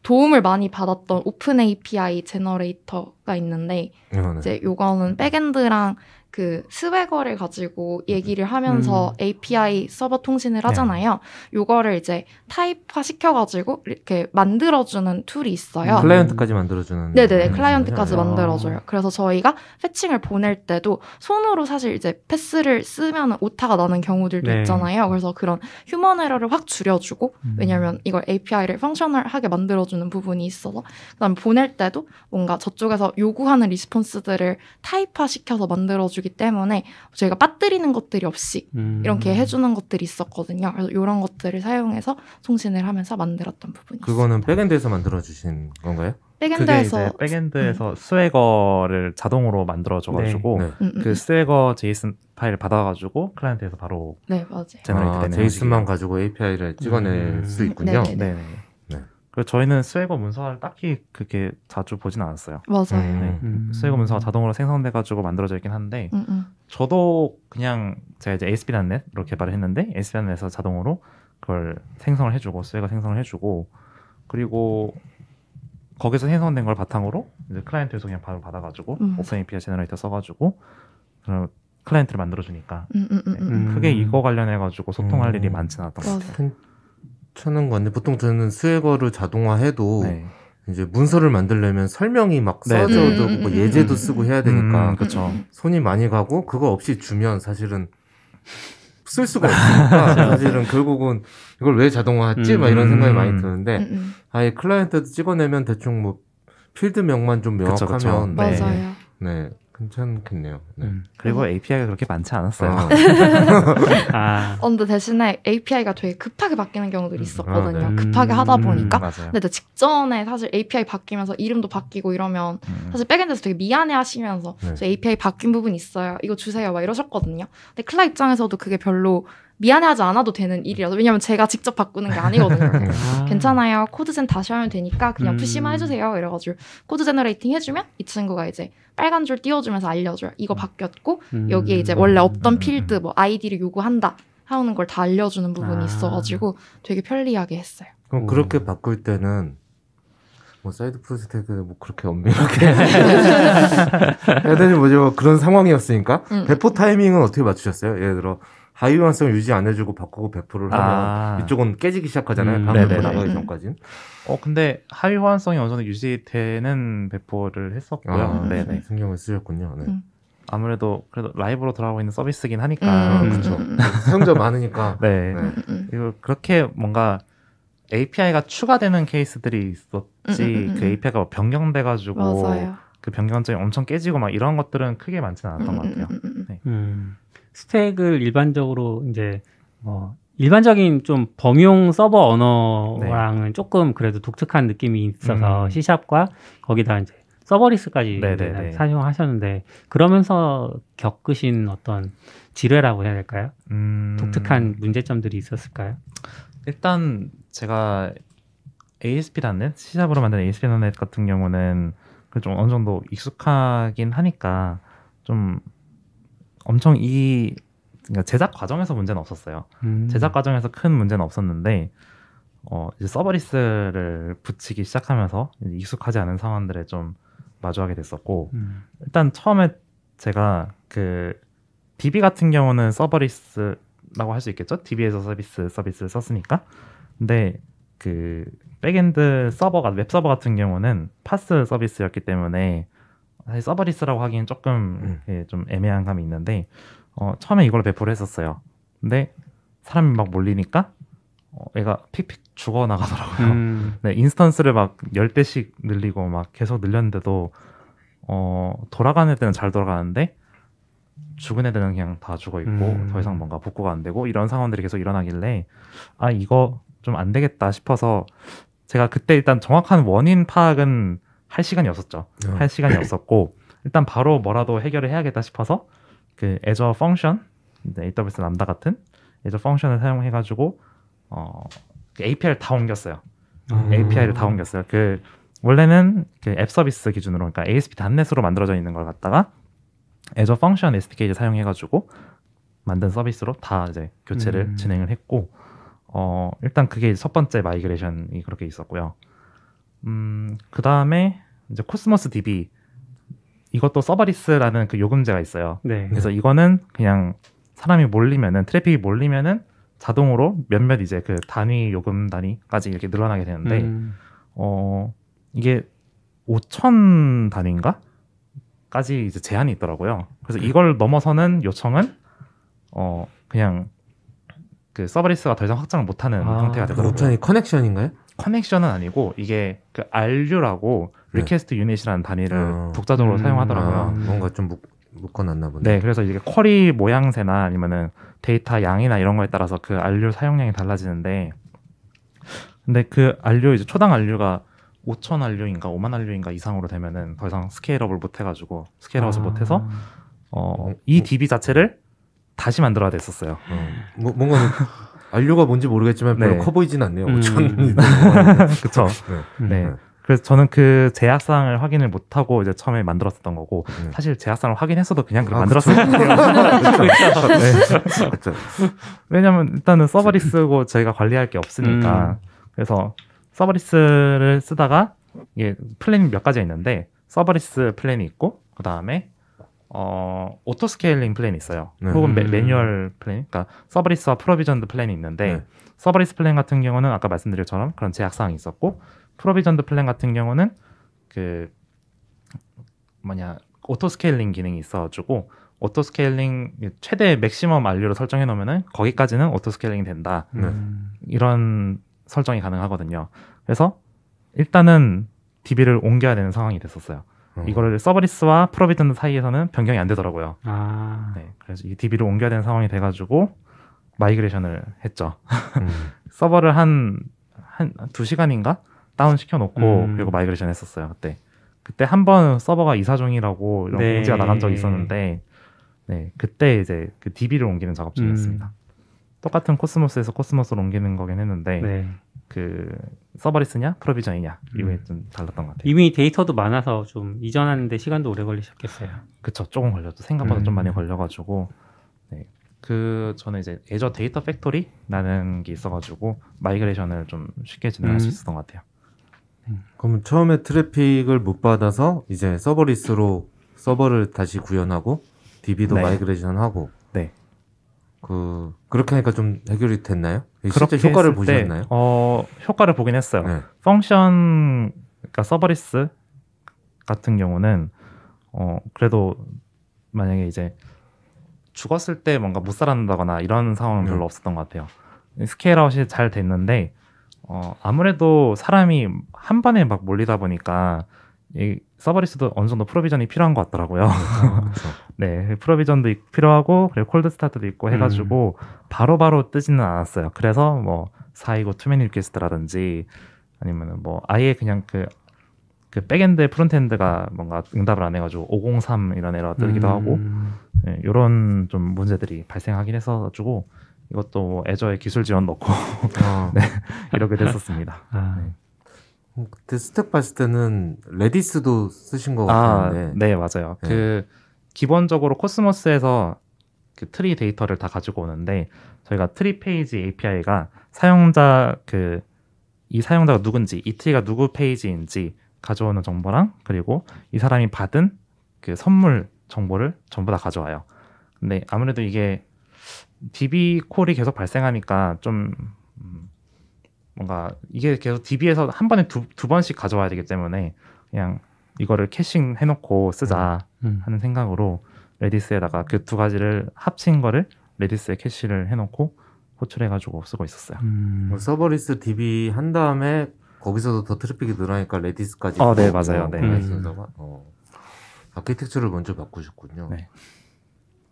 도움을 많이 받았던 오픈 API 제너레이터가 있는데 이제 요거는 백엔드랑 그 스웨거를 가지고 얘기를 하면서 API 서버 통신을 하잖아요. 요거를 이제 타입화 시켜가지고 이렇게 만들어주는 툴이 있어요. 클라이언트까지 만들어주는. 네네, 클라이언트까지 만들어줘요. 그래서 저희가 패칭을 보낼 때도 손으로 사실 이제 패스를 쓰면 오타가 나는 경우들도 있잖아요. 그래서 그런 휴먼 에러를 확 줄여주고, 왜냐면 이걸 API를 펑셔널하게 만들어주는 부분이 있어서, 그다음에 보낼 때도 뭔가 저쪽에서 요구하는 리스폰스들을 타입화 시켜서 만들어주기 때문에 저희가 빠뜨리는 것들이 없이 이렇게 해주는 것들이 있었거든요. 그래서 이런 것들을 사용해서 통신을 하면서 만들었던 부분이 있어요. 그거는 백엔드에서 만들어주신 건가요? 백엔드에서 그게 이제 백엔드에서 스웨거를 자동으로 만들어줘가지고 그 스웨거 JSON 파일을 받아가지고 클라이언트에서 바로 맞아요. 제너레이트 되는 JSON만 가지고 API를 찍어낼 수 있군요. 네네. 그리고 저희는 스웨거 문서를 딱히 그렇게 자주 보진 않았어요. 맞아요. 스웨거 문서가 자동으로 생성돼가지고 만들어져 있긴 한데 저도 그냥 제가 이제 ASP.NET으로 개발을 했는데 ASP.NET에서 자동으로 그걸 생성을 해주고 스웨거 생성을 해주고 그리고 거기서 생성된 걸 바탕으로 이제 클라이언트에서 그냥 바로 받아가지고 오픈 API 제너레이터 써가지고 그런 클라이언트를 만들어주니까 크게 이거 관련해가지고 소통할 일이 많지는 않았던 것 같아요. 괜찮은 건데 보통 저는 스웨거를 자동화해도 이제 문서를 만들려면 설명이 막 써져도 뭐 예제도 쓰고 해야 되니까 손이 많이 가고 그거 없이 주면 사실은 쓸 수가 없으니까 사실은 결국은 이걸 왜 자동화했지? 막 이런 생각이 많이 드는데 아예 클라이언트도 찍어내면 대충 뭐 필드명만 좀 명확하면 맞아요. 네 괜찮겠네요. 그리고 API가 그렇게 많지 않았어요. 근데 대신에 API가 되게 급하게 바뀌는 경우들이 있었거든요. 급하게 하다 보니까. 근데 직전에 사실 API 바뀌면서 이름도 바뀌고 이러면 사실 백엔드에서 되게 미안해 하시면서 API 바뀐 부분 있어요. 이거 주세요. 막 이러셨거든요. 근데 클라 입장에서도 그게 별로 미안해하지 않아도 되는 일이라서 왜냐면 제가 직접 바꾸는 게 아니거든요. 괜찮아요. 코드젠 다시 하면 되니까 그냥 푸시만 해주세요. 이래가지고 코드 제너레이팅 해주면 이 친구가 이제 빨간 줄 띄워주면서 알려줘요. 이거 바뀌었고 여기에 이제 원래 없던 필드 뭐 아이디를 요구한다 하는 걸 다 알려주는 부분이 있어가지고 되게 편리하게 했어요. 그럼 그렇게 바꿀 때는 뭐 사이드 프로젝트에 뭐 그렇게 엄밀하게 해야 되는 뭐죠? 그런 상황이었으니까 배포 타이밍은 어떻게 맞추셨어요? 예를 들어 하위 호환성을 유지 안 해주고 바꾸고 배포를 하면 이쪽은 깨지기 시작하잖아요. 방금 나가기 전까지는. 근데 하위 호환성이 어느 정도 유지되는 배포를 했었고요. 네네. 신경을 쓰셨군요. 네. 아무래도 그래도 라이브로 돌아가고 있는 서비스긴 하니까. 그렇죠. 사용자 많으니까. 네. 그리고 그렇게 뭔가 API가 추가되는 케이스들이 있었지 그 API가 변경돼가지고 맞아요. 그 변경점이 엄청 깨지고 막 이런 것들은 크게 많지는 않았던 것 같아요. 네. 스택을 일반적으로 이제 일반적인 좀 범용 서버 언어랑은 조금 그래도 독특한 느낌이 있어서 C샵과 거기다 이제 서버리스까지 사용하셨는데 그러면서 겪으신 어떤 지뢰라고 해야 될까요? 독특한 문제점들이 있었을까요? 일단 제가 ASP.NET, C샵으로 만든 ASP.NET 같은 경우는 좀 어느 정도 익숙하긴 하니까 좀 엄청 그러니까 제작 과정에서 문제는 없었어요. 제작 과정에서 큰 문제는 없었는데 이제 서버리스를 붙이기 시작하면서 익숙하지 않은 상황들에 좀 마주하게 됐었고 일단 처음에 제가 그 DB 같은 경우는 서버리스라고 할 수 있겠죠? DB에서 서비스를 썼으니까. 근데 그 백엔드 서버가 웹 서버 같은 경우는 파스 서비스였기 때문에 사실 서버리스라고 하기엔 조금 좀 애매한 감이 있는데 처음에 이걸 배포를 했었어요. 근데 사람이 막 몰리니까 얘가 픽픽 죽어나가더라고요. 네, 인스턴스를 막 10대씩 늘리고 막 계속 늘렸는데도 돌아가는 애들은 잘 돌아가는데 죽은 애들은 그냥 다 죽어 있고 더 이상 뭔가 복구가 안 되고 이런 상황들이 계속 일어나길래 아 이거 좀 안 되겠다 싶어서 제가 그때 일단 정확한 원인 파악은 할 시간이 없었죠. 할 시간이 없었고 일단 바로 뭐라도 해결을 해야겠다 싶어서 그 Azure 펑션, AWS 람다 같은 Azure 펑션을 사용해가지고 그 API를 다 옮겼어요. API를 다 옮겼어요. 그 원래는 그 앱 서비스 기준으로 그러니까 ASP.NET으로 만들어져 있는 걸 갖다가 Azure 펑션 SDK를 사용해가지고 만든 서비스로 다 이제 교체를 진행을 했고 일단 그게 첫 번째 마이그레이션이 그렇게 있었고요. 그 다음에 이제 코스모스 DB 이것도 서버리스라는 그 요금제가 있어요. 네. 그래서 이거는 그냥 사람이 몰리면은 트래픽이 몰리면은 자동으로 몇몇 이제 그 단위 요금 단위까지 이렇게 늘어나게 되는데 이게 5,000 단위인가? 까지 이제 제한이 있더라고요. 그래서 이걸 넘어서는 요청은 그냥 그 서버리스가 더 이상 확장을 못하는 형태가 되더라고요. 5천이 커넥션인가요? 커넥션은 아니고 이게 그 RU라고 리퀘스트 유닛이라는 단위를 독자적으로 사용하더라고요. 뭔가 좀 묶어놨나 보네. 네, 그래서 이게 쿼리 모양새나 아니면은 데이터 양이나 이런 거에 따라서 그 RU 사용량이 달라지는데, 근데 그 RU 이제 초당 RU가 5,000 RU인가 5만 RU인가 이상으로 되면은 더 이상 스케일업을 못 해가지고 스케일업을 못해서 이 DB 자체를 다시 만들어야 됐었어요. 뭔가 안료가 뭔지 모르겠지만 별로 네. 커 보이진 않네요. 5,000이 그쵸. 네. 그래서 저는 그 제약사항을 확인을 못하고 이제 처음에 만들었었던 거고, 사실 제약사항을 확인했어도 그냥 만들었어요. 그렇죠. 왜냐면 일단은 서버리스고 저희가 관리할 게 없으니까. 그래서 서버리스를 쓰다가 이게 플랜이 몇 가지가 있는데, 서버리스 플랜이 있고, 그 다음에 오토 스케일링 플랜이 있어요. 혹은 매뉴얼 플랜, 그러니까 서버리스와 프로비전드 플랜이 있는데 서버리스 플랜 같은 경우는 아까 말씀드린 것처럼 그런 제약사항이 있었고, 프로비전드 플랜 같은 경우는 그 오토 스케일링 기능이 있어가지고 오토 스케일링 최대 맥시멈 RU로 설정해 놓으면은 거기까지는 오토 스케일링이 된다. 이런 설정이 가능하거든요. 그래서 일단은 DB를 옮겨야 되는 상황이 됐었어요. 이거를 서버리스와 프로비전드 사이에서는 변경이 안 되더라고요. 네, 그래서 이 DB를 옮겨야 되는 상황이 돼가지고 마이그레이션을 했죠. 서버를 한 2시간인가 다운 시켜놓고 그리고 마이그레이션 했었어요. 그때 한 번 서버가 이사중이라고 이런 공지가 나간 적이 있었는데, 네, 그때 이제 그 DB를 옮기는 작업 중이었습니다. 똑같은 코스모스에서 코스모스로 옮기는 거긴 했는데 그 서버리스냐 프로비전이냐 이게 좀 달랐던 것 같아요. 이미 데이터도 많아서 좀 이전하는데 시간도 오래 걸리셨겠어요. 그쵸, 조금 걸렸죠. 생각보다 좀 많이 걸려가지고. 네. 저는 이제 애저 데이터 팩토리라는 게 있어가지고 마이그레이션을 좀 쉽게 진행할 수 있었던 것 같아요. 그럼 처음에 트래픽을 못 받아서 이제 서버리스로 서버를 다시 구현하고 DB도 마이그레이션하고. 네. 그렇게 하니까 좀 해결이 됐나요? 실제 효과를 보셨나요? 효과를 보긴 했어요. 네. 펑션, 그러니까 서버리스 같은 경우는 그래도 만약에 이제 죽었을 때 뭔가 못 살아난다거나 이런 상황은 별로 없었던 것 같아요. 스케일아웃이 잘 됐는데 아무래도 사람이 한 번에 막 몰리다 보니까 이 서버리스도 어느 정도 프로비전이 필요한 것 같더라고요. 네, 프로비전도 필요하고 그리고 콜드 스타트도 있고 해가지고 바로바로 뜨지는 않았어요. 그래서 뭐 429 투맨 리퀘스트라든지 아니면은 뭐 아예 그냥 그 백엔드 프론트엔드가 뭔가 응답을 안 해가지고 503 이런 에러가 뜨기도 하고 네, 이런 좀 문제들이 발생하긴 했어가지고 이것도 뭐 애저의 기술 지원 넣고 네, 이렇게 됐었습니다. 네. 그때 스택 봤을 때는 레디스도 쓰신 것 같은데. 네, 맞아요. 네. 기본적으로 코스모스에서 그 트리 데이터를 다 가지고 오는데 저희가 트리 페이지 API가 이 사용자가 누군지, 이 트리가 누구 페이지인지 가져오는 정보랑 그리고 이 사람이 받은 그 선물 정보를 전부 다 가져와요. 근데 아무래도 이게 DB 콜이 계속 발생하니까 좀 뭔가 이게 계속 DB에서 한 번에 두 번씩 가져와야 되기 때문에 그냥 이거를 캐싱 해놓고 쓰자 하는 생각으로 레디스에다가 그 두 가지를 합친 거를 레디스에 캐시를 해놓고 호출해가지고 쓰고 있었어요. 서버리스 DB 한 다음에 거기서도 더 트래픽이 늘어나니까 레디스까지. 네, 맞아요. 네. 아키텍처를 먼저 바꾸셨군요. 네.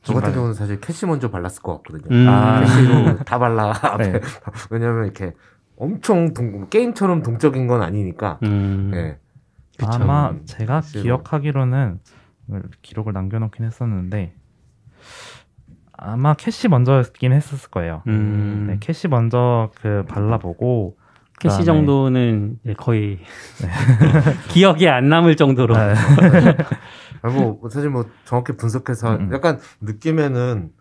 저 같은 경우는 사실 캐시 먼저 발랐을 것 같거든요. 아. 캐시로 다 발라. 네. 왜냐면 이렇게 엄청 게임처럼 동적인 건 아니니까. 네. 아마 제가 캐시로. 기억하기로는 기록을 남겨놓긴 했었는데 아마 캐시 먼저긴 했었을 거예요. 네, 캐시 먼저 그 발라보고 캐시 그다음에- 정도는 이제 거의 기억에 안 남을 정도로. 네. 뭐 사실 뭐 정확히 분석해서 약간 느낌에는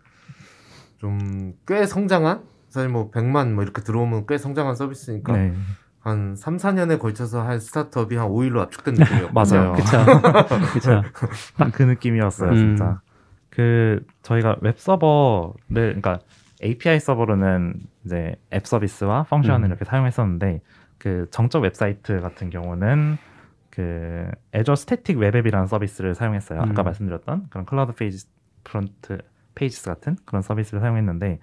좀 꽤 성장한 사실 뭐 100만 뭐 이렇게 들어오면 꽤 성장한 서비스니까 네. 한 3, 4년에 걸쳐서 한 스타트업이 한 5일로 압축된 느낌이었거든요. 맞아요. 그쵸. 딱 그 느낌이었어요, 진짜. 그 저희가 웹 서버를 그러니까 API 서버로는 이제 앱 서비스와 펑션을 이렇게 사용했었는데 그 정적 웹사이트 같은 경우는 그 Azure Static Web App이라는 서비스를 사용했어요. 아까 말씀드렸던 그런 클라우드 페이지 프론트 페이지스 같은 그런 서비스를 사용했는데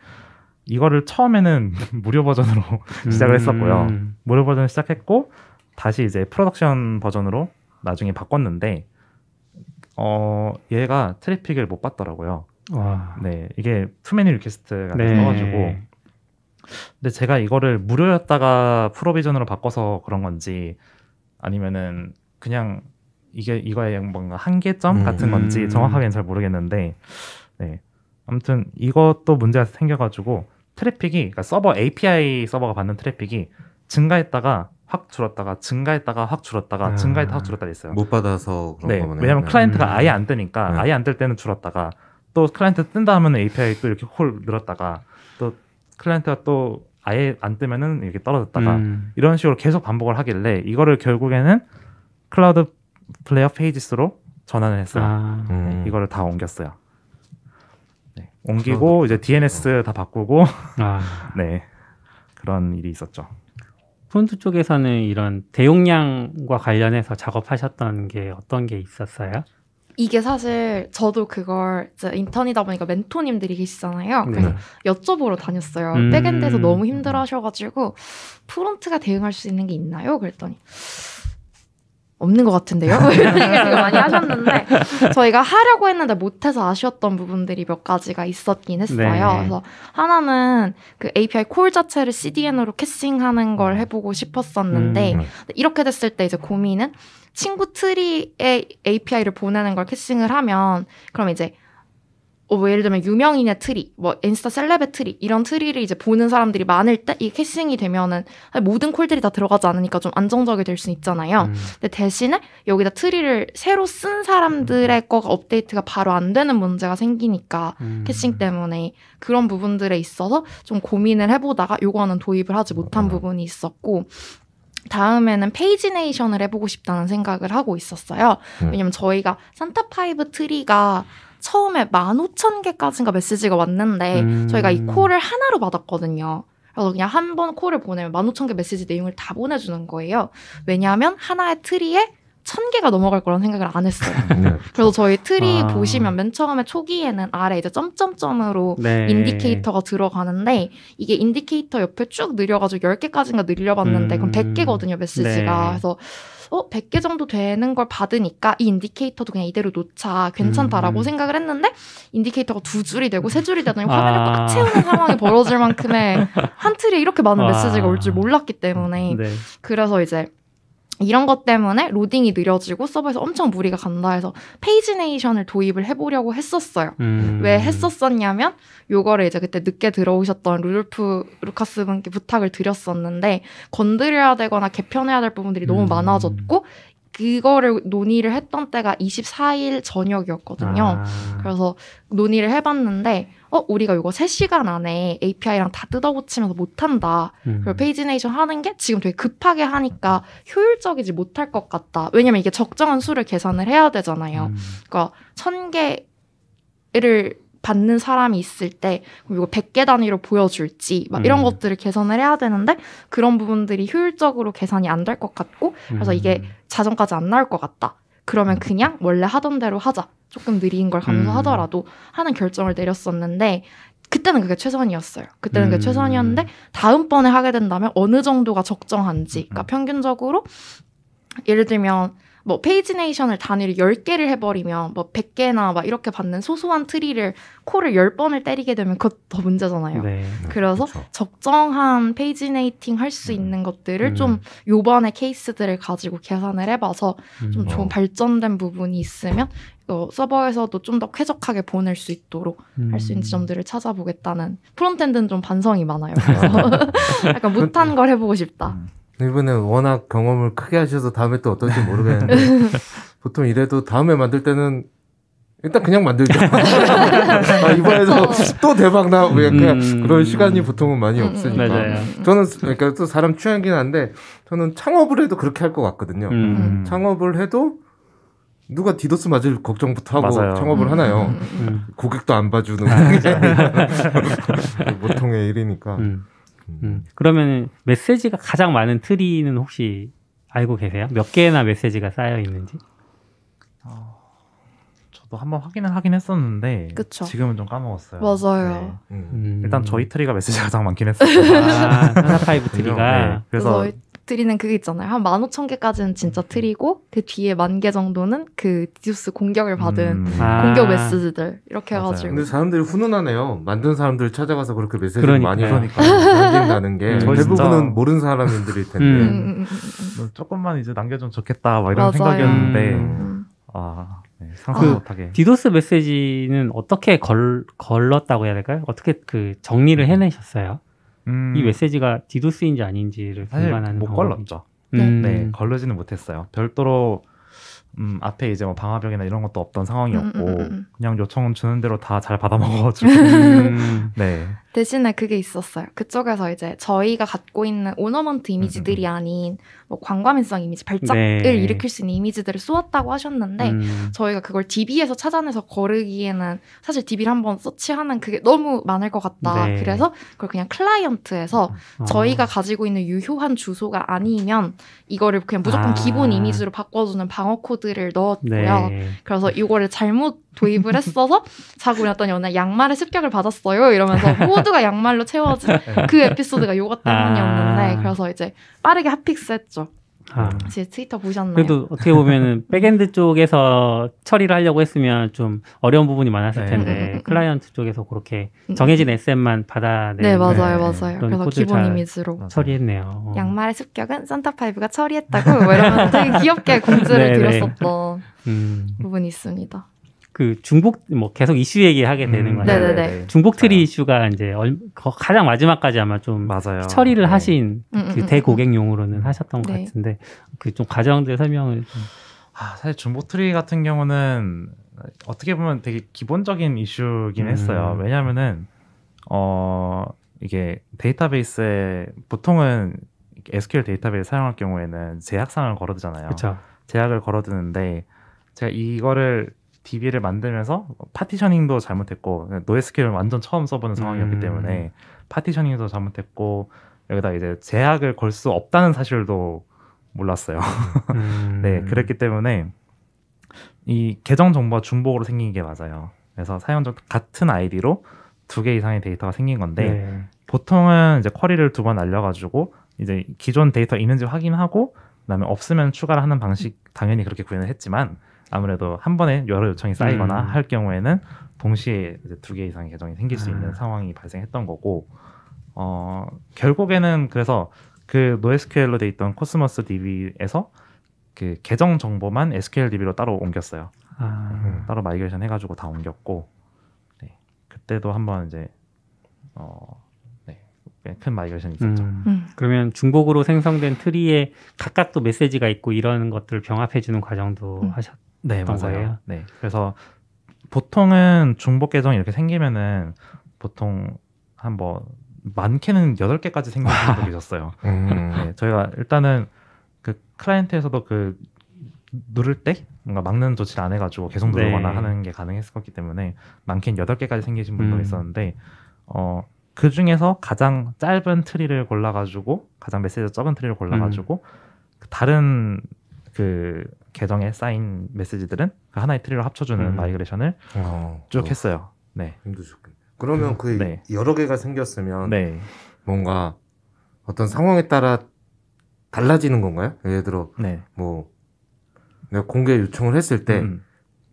이거를 처음에는 무료 버전으로 시작을 했었고요. 무료 버전을 시작했고 다시 이제 프로덕션 버전으로 나중에 바꿨는데 얘가 트래픽을 못 받더라고요. 와. 네, 이게 투메니 리퀘스트가 네. 떠가지고 근데 제가 이거를 무료였다가 프로비전으로 바꿔서 그런 건지 아니면은 그냥 이거의 뭔가 한계점 같은 건지 정확하게는 잘 모르겠는데 네. 아무튼 이것도 문제가 생겨가지고 트래픽이 그러니까 서버 API 서버가 받는 트래픽이 증가했다가 확 줄었다가 증가했다가 확 줄었다가 증가했다가 확 줄었다가 있어요. 못 받아서 그런 네, 거네요. 왜냐면 클라이언트가 아예 안 뜨니까 네. 아예 안 뜰 때는 줄었다가 또 클라이언트 뜬다 하면 API 또 이렇게 홀 늘었다가 또 클라이언트가 또 아예 안 뜨면은 이렇게 떨어졌다가 이런 식으로 계속 반복을 하길래 이거를 결국에는 클라우드 플레이어 페이지스로 전환을 했어요. 네, 이거를 다 옮겼어요. 네, 옮기고 이제 DNS 다 바꾸고 네 그런 일이 있었죠. 프론트 쪽에서는 이런 대용량과 관련해서 작업하셨던 게 어떤 게 있었어요? 이게 사실 저도 그걸 이제 인턴이다 보니까 멘토님들이 계시잖아요. 그래서 네. 여쭤보러 다녔어요. 백엔드에서 너무 힘들어 하셔가지고 프론트가 대응할 수 있는 게 있나요? 그랬더니 없는 것 같은데요? 이런 얘기를 되게 많이 하셨는데 저희가 하려고 했는데 못해서 아쉬웠던 부분들이 몇 가지가 있었긴 했어요. 네. 그래서 하나는 그 API 콜 자체를 CDN으로 캐싱하는 걸 해보고 싶었었는데 이렇게 됐을 때 이제 고민은 친구 트리에 API를 보내는 걸 캐싱을 하면 그럼 이제 뭐 예를 들면 유명인의 트리, 뭐 인스타 셀럽의 트리 이런 트리를 이제 보는 사람들이 많을 때 이 캐싱이 되면은 모든 콜들이 다 들어가지 않으니까 좀 안정적이 될 수 있잖아요. 근데 대신에 여기다 트리를 새로 쓴 사람들의 거가 업데이트가 바로 안 되는 문제가 생기니까 캐싱 때문에 그런 부분들에 있어서 좀 고민을 해보다가 요거는 도입을 하지 못한 부분이 있었고 다음에는 페이지네이션을 해보고 싶다는 생각을 하고 있었어요. 왜냐면 저희가 산타5 트리가 처음에 15,000개까지인가 메시지가 왔는데 저희가 이 콜을 하나로 받았거든요. 그래서 그냥 한 번 콜을 보내면 15,000개 메시지 내용을 다 보내주는 거예요. 왜냐하면 하나의 트리에 1,000개가 넘어갈 거라는 생각을 안 했어요. 그래서 저희 트리 보시면 맨 처음에 초기에는 아래 이제 점점점으로 네. 인디케이터가 들어가는데 이게 인디케이터 옆에 쭉 늘려가지고 10개까지인가 늘려봤는데 그럼 100개거든요, 메시지가. 네. 그래서 100개 정도 되는 걸 받으니까 이 인디케이터도 그냥 이대로 놓자 괜찮다라고 생각을 했는데 인디케이터가 2줄이 되고 3줄이 되더니 화면을 꽉 채우는 상황이 벌어질 만큼의 한 트리에 이렇게 많은 메시지가 올 줄 몰랐기 때문에 네. 그래서 이제 이런 것 때문에 로딩이 느려지고 서버에서 엄청 무리가 간다 해서 페이지네이션을 도입을 해보려고 했었어요. 왜 했었었냐면 요거를 이제 그때 늦게 들어오셨던 루카스 분께 부탁을 드렸었는데 건드려야 되거나 개편해야 될 부분들이 너무 많아졌고 그거를 논의를 했던 때가 24일 저녁이었거든요. 그래서 논의를 해봤는데 우리가 이거 3시간 안에 API랑 다 뜯어고치면서 못한다. 그리고 페이지네이션 하는 게 지금 되게 급하게 하니까 효율적이지 못할 것 같다. 왜냐면 이게 적정한 수를 계산을 해야 되잖아요. 그러니까 1,000개를 받는 사람이 있을 때 그럼 이거 100개 단위로 보여줄지 막 이런 것들을 계산을 해야 되는데 그런 부분들이 효율적으로 계산이 안 될 것 같고 그래서 이게 자정까지 안 나올 것 같다. 그러면 그냥 원래 하던 대로 하자. 조금 느린 걸 감수하더라도 하는 결정을 내렸었는데 그때는 그게 최선이었어요. 그때는 그게 최선이었는데 다음번에 하게 된다면 어느 정도가 적정한지 그러니까 평균적으로 예를 들면 뭐 페이지네이션을 단위로 10개를 해버리면 뭐 100개나 막 이렇게 받는 소소한 트리를 코를 10번을 때리게 되면 그것 더 문제잖아요. 네. 그래서 그쵸. 적정한 페이지네이팅 할 수 있는 것들을 좀 요번에 케이스들을 가지고 계산을 해봐서 좀 좋은 발전된 부분이 있으면 서버에서도 좀 더 쾌적하게 보낼 수 있도록 할 수 있는 지점들을 찾아보겠다는. 프론트엔드는 좀 반성이 많아요. 그래서 약간 못한 걸 해보고 싶다. 이번에 워낙 경험을 크게 하셔서 다음에 또 어떨지 모르겠는데 보통 이래도 다음에 만들 때는 일단 그냥 만들죠. 이번에도 또 대박 나 그냥 그런 시간이 보통은 많이 없으니까. 맞아요. 저는 그러니까 또 사람 취향이긴 한데 저는 창업을 해도 그렇게 할 것 같거든요. 창업을 해도 누가 디도스 맞을 걱정부터 하고 맞아요. 창업을 하나요? 고객도 안 봐주는 보통의 일이니까. 그러면 메시지가 가장 많은 트리는 혹시 알고 계세요? 몇 개나 메시지가 쌓여 있는지? 저도 한번 확인을 하긴 했었는데 그쵸. 지금은 좀 까먹었어요. 맞아요. 네. 일단 저희 트리가 메시지가 가장 많긴 했어요. 산타파이브 트리가. 네. 그래서 저희 트리는 그게 있잖아요. 한 15,000개까지는 진짜 트리고 그 뒤에 10,000개 정도는 그 디도스 공격을 받은 공격 메시지들 이렇게 맞아요. 해가지고. 근데 사람들이 훈훈하네요. 만든 사람들 찾아가서 그렇게 메시지를 그러니까. 많이 그러니까. 남긴다는 게 저희 대부분은 진짜- 모르는 사람들일 텐데. 조금만 이제 남겨주면 좋겠다 막 이런 맞아요. 생각이었는데 상상 못하게. 디도스 메시지는 어떻게 걸렀다고 해야 될까요? 어떻게 그 정리를 해내셨어요? 이 메시지가 디도스인지 아닌지를 사실 분간하는 못 방법이. 걸렀죠. 네. 네, 걸르지는 못했어요. 별도로 앞에 이제 뭐 방화벽이나 이런 것도 없던 상황이었고 그냥 요청은 주는 대로 다 잘 받아먹어가지고 네. 대신에 그게 있었어요. 그쪽에서 이제 저희가 갖고 있는 오너먼트 이미지들이 아닌 뭐 광과민성 이미지, 발작을 네. 일으킬 수 있는 이미지들을 쏘았다고 하셨는데 저희가 그걸 DB에서 찾아내서 거르기에는 사실 DB를 한번 서치하는 그게 너무 많을 것 같다. 네. 그래서 그걸 그냥 클라이언트에서 저희가 가지고 있는 유효한 주소가 아니면 이거를 그냥 무조건 기본 이미지로 바꿔주는 방어 코드를 넣었고요. 네. 그래서 이거를 잘못 도입을 했어서 자고 일어났더니 어느 날 양말의 습격을 받았어요 이러면서 모두가 양말로 채워진 그 에피소드가 요거 때문이었는데 그래서 이제 빠르게 핫픽스했죠. 제 트위터 보셨나요? 그래도 어떻게 보면은 백엔드 쪽에서 처리를 하려고 했으면 좀 어려운 부분이 많았을 텐데 클라이언트 쪽에서 그렇게 정해진 SM만 받아내는 네 맞아요. 그런 그래서 코드를 기본 잘 이미지로 처리했네요. 양말의 습격은 산타파이브가 처리했다고 뭐 이러면서 되게 귀엽게 공지를 네네. 드렸었던 부분이 있습니다. 그 중복 뭐 계속 이슈 얘기하게 되는 거예요. 네네네. 중복 트리 이슈가 이제 가장 마지막까지 아마 좀 맞아요. 처리를 네. 하신 그 대고객용으로는 하셨던 것 네. 같은데 그 좀 과정들 설명을 좀. 사실 중복 트리 같은 경우는 어떻게 보면 되게 기본적인 이슈긴 했어요. 왜냐하면은 이게 데이터베이스에 보통은 SQL 데이터베이스 사용할 경우에는 제약상을 걸어두잖아요. 그렇죠. 제약을 걸어두는데 제가 이거를 DB를 만들면서 파티셔닝도 잘못했고 NoSQL을 완전 처음 써보는 상황이었기 때문에 파티셔닝도 잘못했고 여기다 이제 제약을 걸 수 없다는 사실도 몰랐어요. 네, 그랬기 때문에 이 계정 정보가 중복으로 생긴 게 맞아요. 그래서 사용자 같은 아이디로 2개 이상의 데이터가 생긴 건데 보통은 이제 쿼리를 2번 날려가지고 이제 기존 데이터 있는지 확인하고 그다음에 없으면 추가를 하는 방식 당연히 그렇게 구현을 했지만 아무래도 한 번에 여러 요청이 쌓이거나 할 경우에는 동시에 이제 2개 이상의 계정이 생길 수 있는 상황이 발생했던 거고 결국에는 그래서 그 NoSQL로 돼 있던 코스모스 DB에서 그 계정 정보만 SQL DB로 따로 옮겼어요. 따로 마이그레이션 해가지고 다 옮겼고 네. 그때도 한번 이제 큰 마이그레이션이 있었죠. 그러면 중복으로 생성된 트리에 각각 또 메시지가 있고 이런 것들을 병합해주는 과정도 하셨던 네, 맞아요. 거예요? 네, 그래서 보통은 중복 계정이 이렇게 생기면은 보통 한 뭐 많게는 8개까지 생기는 분도 계셨어요. 네, 저희가 일단은 그 클라이언트에서도 그 누를 때 뭔가 막는 조치를 안 해가지고 계속 누르거나 하는 게 가능했었기 때문에 많게는 8개까지 생기신 분도 있었는데 그 중에서 가장 짧은 트리를 골라가지고 가장 메시지가 적은 트리를 골라가지고 다른 그 계정에 쌓인 메시지들은 그 하나의 트리로 합쳐주는 마이그레이션을 쭉 했어요. 네. 힘드셨겠네. 그러면 그 네. 여러 개가 생겼으면 네. 뭔가 어떤 상황에 따라 달라지는 건가요? 예를 들어 네. 뭐 내가 공개 요청을 했을 때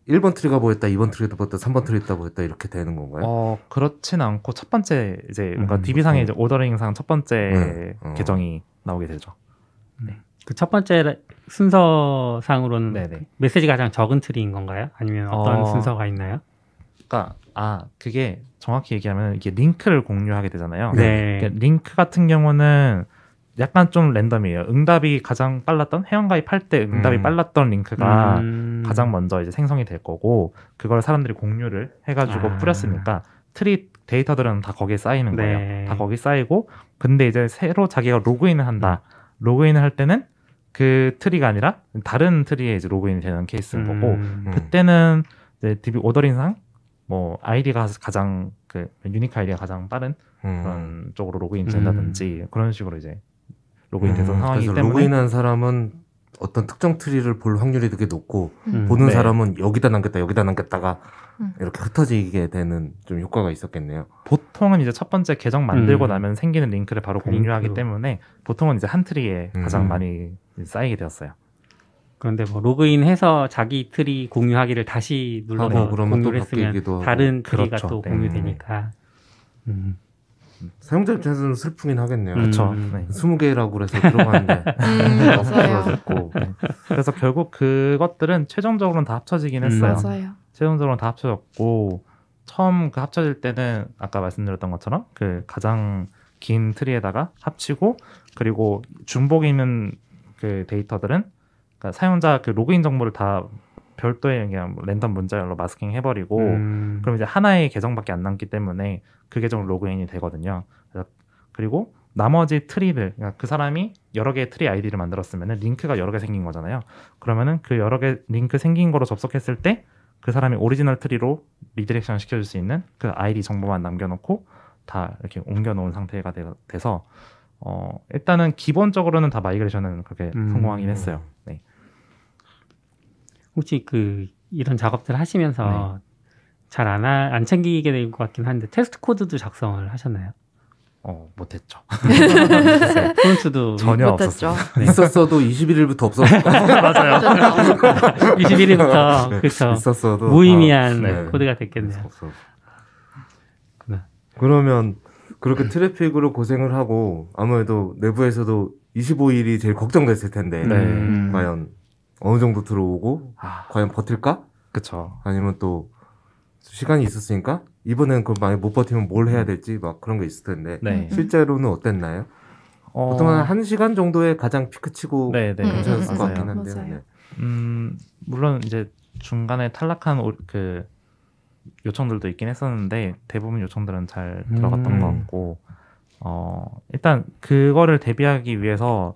1번 트리가 보였다, 2번 트리가 보였다, 3번 트리가 보였다 이렇게 되는 건가요? 그렇진 않고 첫 번째 이제 뭔가 DB상의 이제 오더링상 첫 번째 계정이 나오게 되죠. 네. 그 첫 번째 순서상으로는 네네. 메시지가 가장 적은 트리인 건가요? 아니면 어떤 순서가 있나요? 그러니까 그게 정확히 얘기하면 이게 링크를 공유하게 되잖아요. 네. 그러니까 링크 같은 경우는 약간 좀 랜덤이에요. 응답이 가장 빨랐던 회원가입할 때 응답이 빨랐던 링크가 가장 먼저 이제 생성이 될 거고 그걸 사람들이 공유를 해가지고 뿌렸으니까 트리 데이터들은 다 거기에 쌓이는 거예요. 네. 다 거기 쌓이고 근데 이제 새로 자기가 로그인을 한다. 로그인을 할 때는 그 트리가 아니라 다른 트리에 이제 로그인이 되는 케이스인 거고 그때는 이제 DB 오더링상 뭐 아이디가 가장 그 유니크 아이디가 가장 빠른 그런 쪽으로 로그인 된다든지 그런 식으로 이제 로그인돼서 상황이기 때문에 로그인한 사람은 어떤 특정 트리를 볼 확률이 되게 높고 보는 네. 사람은 여기다 남겼다가 이렇게 흩어지게 되는 좀 효과가 있었겠네요. 보통은 이제 첫 번째 계정 만들고 나면 생기는 링크를 바로 공유하기 때문에 보통은 이제 한 트리에 가장 많이 쌓이게 되었어요. 그런데 뭐 로그인해서 자기 트리 공유하기를 다시 눌러서 그러면 또 공유를 했으면 바뀌기도 다른 트리가 그렇죠. 또 네. 공유되니까. 사용자 입장에서는 슬프긴 하겠네요. 그렇죠. 20개라고 그래서 들어가는데 맞아요. 그래서 결국 그것들은 최종적으로는 다 합쳐지긴 했어요. 맞아요. 최종적으로는 다 합쳐졌고 처음 그 합쳐질 때는 아까 말씀드렸던 것처럼 그 가장 긴 트리에다가 합치고 그리고 중복이 있는 그 데이터들은 그러니까 사용자 그 로그인 정보를 다 별도의 그냥 랜덤 문자열로 마스킹 해버리고 그럼 이제 하나의 계정밖에 안 남기 때문에 그 계정으로 로그인이 되거든요. 그리고 나머지 트리들, 그러니까 그 사람이 여러 개의 트리 아이디를 만들었으면 링크가 여러 개 생긴 거잖아요. 그러면은 그 여러 개 링크 생긴 거로 접속했을 때 그 사람이 오리지널 트리로 리디렉션 시켜줄 수 있는 그 아이디 정보만 남겨놓고 다 이렇게 옮겨놓은 상태가 돼서 일단은 기본적으로는 다 마이그레이션은 그렇게 성공하긴 했어요. 네. 혹시 이런 작업들 하시면서 잘 안 챙기게 될 것 같긴 한데 테스트 코드도 작성을 하셨나요? 못했죠. 프론트도 전혀 못했죠. 없었어요. 있었어도 21일부터 없었을 거예요. 맞아요. 21일부터 그렇죠. 있었어도 무의미한 코드가 됐겠네요. 그러면 그렇게 트래픽으로 고생을 하고 아무래도 내부에서도 25일이 제일 걱정됐을 텐데 과연 어느 정도 들어오고 과연 버틸까? 그쵸. 아니면 또 시간이 있었으니까 이번에는 그럼 만약 못 버티면 뭘 해야 될지 막 그런 게 있을 텐데 네. 실제로는 어땠나요? 보통 한 1시간 정도에 가장 피크치고 괜찮았을 것 같긴 한데요. 맞아요. 네. 물론 이제 중간에 탈락한 그 요청들도 있긴 했었는데 대부분 요청들은 잘 들어갔던 것 같고 일단 그거를 대비하기 위해서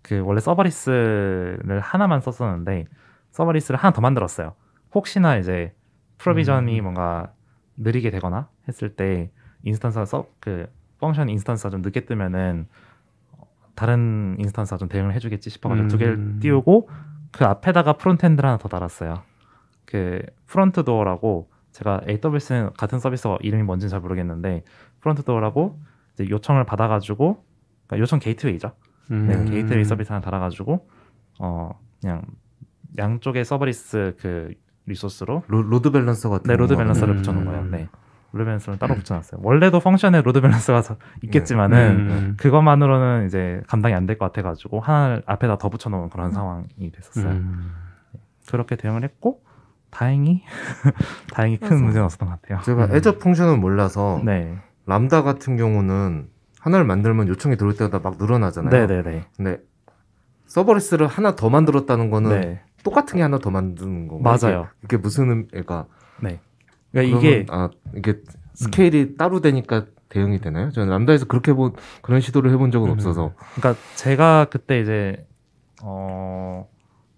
그 원래 서버리스를 하나만 썼었는데 서버리스를 하나 더 만들었어요. 혹시나 이제 프로비전이 뭔가 느리게 되거나 했을 때 그 펑션 인스턴스가 좀 늦게 뜨면은 다른 인스턴스가 좀 대응을 해주겠지 싶어가지고 두 개를 띄우고 그 앞에다가 프론트엔드를 하나 더 달았어요. 그 프론트 도어라고 제가 AWS는 같은 서비스가 이름이 뭔지는 잘 모르겠는데 프론트 도어라고 이제 요청을 받아가지고 그러니까 요청 게이트웨이죠. 네, 게이트웨이 서비스 하나 달아가지고 그냥 양쪽의 서버리스 그 리소스로 로드 밸런서 같은 로드 밸런서를 붙여놓은 거예요. 네. 로드 밸런서를 따로 붙여놨어요. 원래도 펑션에 로드 밸런서가 있겠지만은 그것만으로는 이제 감당이 안 될 것 같아가지고 하나를 앞에다 더 붙여놓은 그런 상황이 됐었어요. 네. 그렇게 대응을 했고 다행히 큰 문제는 없었던 것 같아요. 제가 애저 펑션을 몰라서 네. 람다 같은 경우는 하나를 만들면 요청이 들어올 때마다 막 늘어나잖아요. 네네네. 근데 서버리스를 하나 더 만들었다는 거는 네. 똑같은 게 하나 더 만드는 건가요? 맞아요. 이게 무슨 그러니까 네. 그러니까 이게 이게 스케일이 따로 되니까 대응이 되나요? 저는 람다에서 그런 시도를 해본 적은 없어서. 그러니까 제가 그때 이제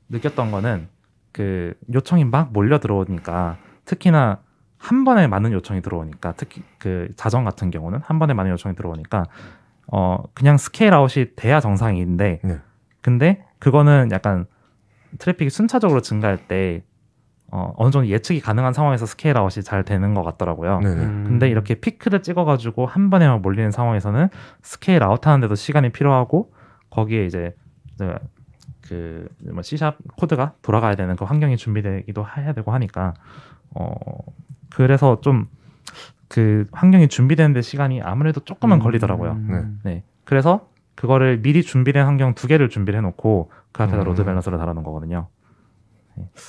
느꼈던 거는 그 요청이 막 몰려 들어오니까 특히나 한 번에 많은 요청이 들어오니까 특히 그 자정 같은 경우는 한 번에 많은 요청이 들어오니까 그냥 스케일 아웃이 돼야 정상인데 근데 그거는 약간 트래픽이 순차적으로 증가할 때 어느 정도 예측이 가능한 상황에서 스케일 아웃이 잘 되는 것 같더라고요. 근데 이렇게 피크를 찍어가지고 한 번에 막 몰리는 상황에서는 스케일 아웃 하는데도 시간이 필요하고 거기에 이제 그 뭐 C# 코드가 돌아가야 되는 그 환경이 준비되기도 해야 되고 하니까 그래서 좀 그 환경이 준비되는데 시간이 아무래도 조금은 걸리더라고요. 네. 그래서 그거를 미리 준비된 환경 2개를 준비를 해놓고 그 앞에다 로드 밸런서를 달아놓은 거거든요.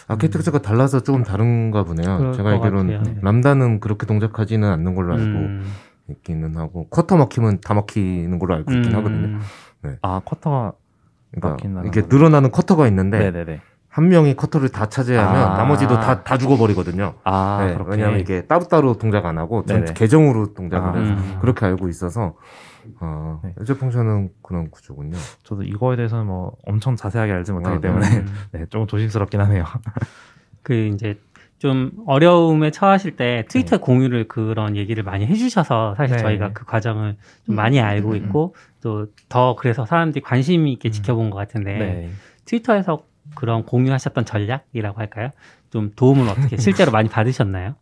아키텍처가 달라서 조금 다른가 보네요. 제가 알기로는 같아요. 람다는 그렇게 동작하지는 않는 걸로 알고 있기는 하고 쿼터 막히면 다 막히는 걸로 알고 있긴 하거든요. 아, 쿼터가 그러니까 막힌다는 이게 거죠. 늘어나는 쿼터가 있는데 네네네. 한 명이 쿼터를 다 차지하면 아. 나머지도 다 죽어버리거든요. 아, 네, 그렇게. 왜냐하면 이게 따로따로 동작 안 하고 네네. 계정으로 동작을 해서 음. 그렇게 알고 있어서 네. 에저 펑션은 그런 구조군요. 저도 이거에 대해서는 뭐 엄청 자세하게 알지 못하기 아, 때문에 네, 조금 조심스럽긴 하네요. 그 이제 좀 어려움에 처하실 때 트위터 공유를 그런 얘기를 많이 해주셔서 사실 네. 저희가 그 과정을 좀 많이 알고 있고 또 더 그래서 사람들이 관심 있게 지켜본 것 같은데 네. 트위터에서 그런 공유하셨던 전략이라고 할까요? 좀 도움을 어떻게 실제로 많이 받으셨나요?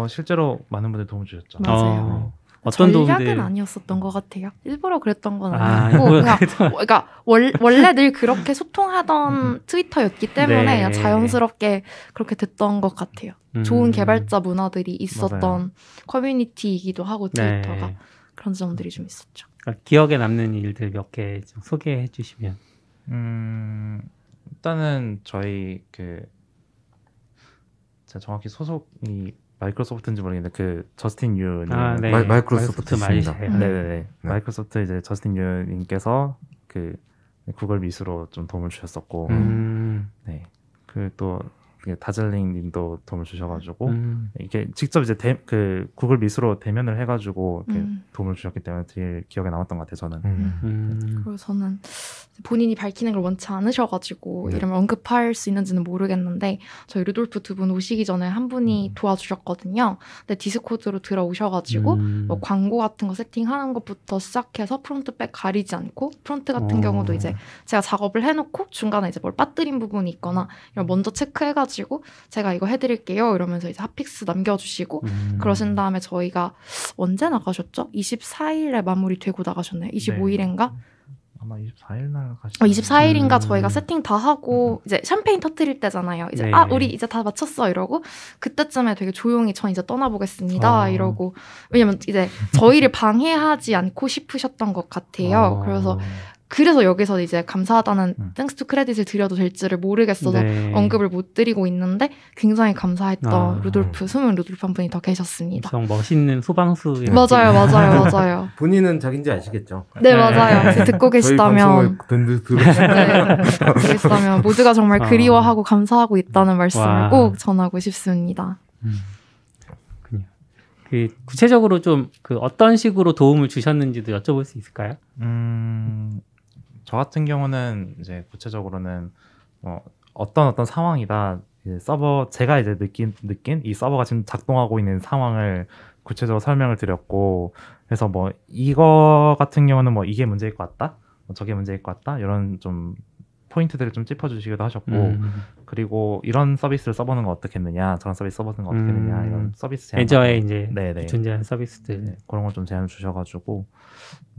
실제로 많은 분들이 도움을 주셨죠. 맞아요. 어떤 전략은 도움들? 아니었었던 것 같아요. 일부러 그랬던 건 아, 아니고 일부러 그러니까 원래 늘 그렇게 소통하던 트위터였기 때문에 네. 그냥 자연스럽게 그렇게 됐던 것 같아요. 좋은 개발자 문화들이 있었던 맞아요. 커뮤니티이기도 하고 트위터가 네. 그런 점들이 좀 있었죠. 기억에 남는 일들 몇 개 좀 소개해 주시면. 일단은 저희 제가 정확히 소속이 마이크로소프트인지 모르겠는데 그 저스틴 유님 네. 마이크로소프트 많이 있습니다. 해요. 네네네. 마이크로소프트 이제 저스틴 유님께서 그 구글 미수로 좀 도움을 주셨었고 네. 그 또 다즐링 님도 도움을 주셔가지고 이게 직접 이제 그 구글 미수로 대면을 해가지고 이렇게 도움을 주셨기 때문에 되게 기억에 남았던 것 같아요. 저는. 그리고 저는 본인이 밝히는 걸 원치 않으셔가지고 네. 이름을 언급할 수 있는지는 모르겠는데 저희 루돌프 2분 오시기 전에 한 분이 도와주셨거든요. 근데 디스코드로 들어오셔가지고 뭐 광고 같은 거 세팅하는 것부터 시작해서 프론트백 가리지 않고 프론트 같은 경우도 이제 제가 작업을 해놓고 중간에 이제 뭘 빠뜨린 부분이 있거나 이런 먼저 체크해가지고 제가 이거 해드릴게요 이러면서 이제 핫픽스 남겨주시고 그러신 다음에 저희가 언제 나가셨죠? 24일에 마무리되고 나가셨나요? 25일인가? 아마 24일 날 가시죠. 24일인가 저희가 세팅 다 하고 이제 샴페인 터뜨릴 때잖아요. 이제 네. 우리 이제 다 마쳤어 이러고 그때쯤에 되게 조용히 전 이제 떠나보겠습니다 이러고 왜냐면 이제 저희를 방해하지 않고 싶으셨던 것 같아요. 그래서 여기서 이제 감사하다는 땡스 투 크레딧을 드려도 될지를 모르겠어서 네. 언급을 못 드리고 있는데 굉장히 감사했던 숨은 루돌프 한 분이 더 계셨습니다. 엄청 멋있는 소방수. 맞아요. 본인은 자기인지 아시겠죠? 네, 맞아요. 듣고 계시다면 들으시고 듣고 계시다면 모두가 정말 그리워하고 감사하고 있다는 말씀을 와. 꼭 전하고 싶습니다. 그렇군요. 그 구체적으로 좀 그 어떤 식으로 도움을 주셨는지도 여쭤볼 수 있을까요? 저 같은 경우는 이제 구체적으로는 어떤 상황이다 이제 제가 이제 느낀 이 서버가 지금 작동하고 있는 상황을 구체적으로 설명을 드렸고 그래서 뭐 이거 같은 경우는 뭐 이게 문제일 것 같다, 뭐 저게 문제일 것 같다 이런 좀 포인트들을 좀 짚어주시기도 하셨고 그리고 이런 서비스를 써보는 건 어떻겠느냐, 저런 서비스 써보는 건 어떻겠느냐 이런 서비스 제안 애저에 이제 네네. 존재하는 서비스들. 네, 그런 걸 좀 제안을 주셔가지고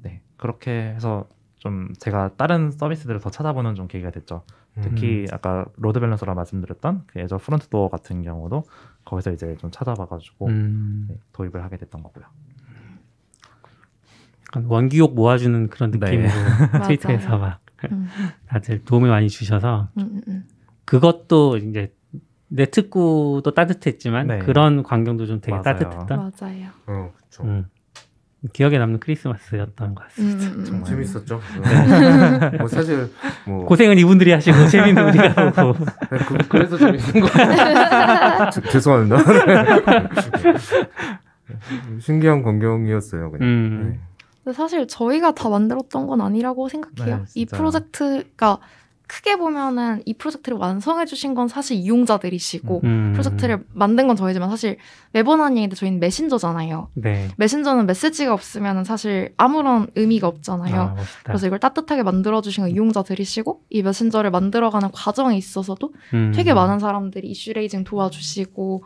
네 그렇게 해서 좀 제가 다른 서비스들을 더 찾아보는 좀 계기가 됐죠. 특히 아까 로드 밸런서라 말씀드렸던 그 애저 프론트 도어 같은 경우도 거기서 이제 좀 찾아봐가지고 네, 도입을 하게 됐던 거고요. 약간 원기욕 모아주는 그런 느낌으로 트위터에서 막 다들 도움을 많이 주셔서 그것도 이제 내 특구도 따뜻했지만 네. 그런 광경도 좀 되게 맞아요. 따뜻했던 맞아요. 그렇죠. 기억에 남는 크리스마스였던 것 같습니다. 정말 재밌었죠. 뭐 사실 뭐 고생은 이분들이 하시고 재미는 우리가 보고. 그래서 재밌는 거. 죄송합니다. 신기한 광경이었어요. 그냥. 네. 근데 사실 저희가 다 만들었던 건 아니라고 생각해요. 네, 이 진짜요. 프로젝트가 크게 보면은 이 프로젝트를 완성해 주신 건 사실 이용자들이시고 프로젝트를 만든 건 저희지만 사실 매번 하는 얘기인데 저희는 메신저잖아요. 네. 메신저는 메시지가 없으면 사실 아무런 의미가 없잖아요. 멋있다. 그래서 이걸 따뜻하게 만들어주신 건 이용자들이시고 이 메신저를 만들어가는 과정에 있어서도 되게 많은 사람들이 이슈 레이징 도와주시고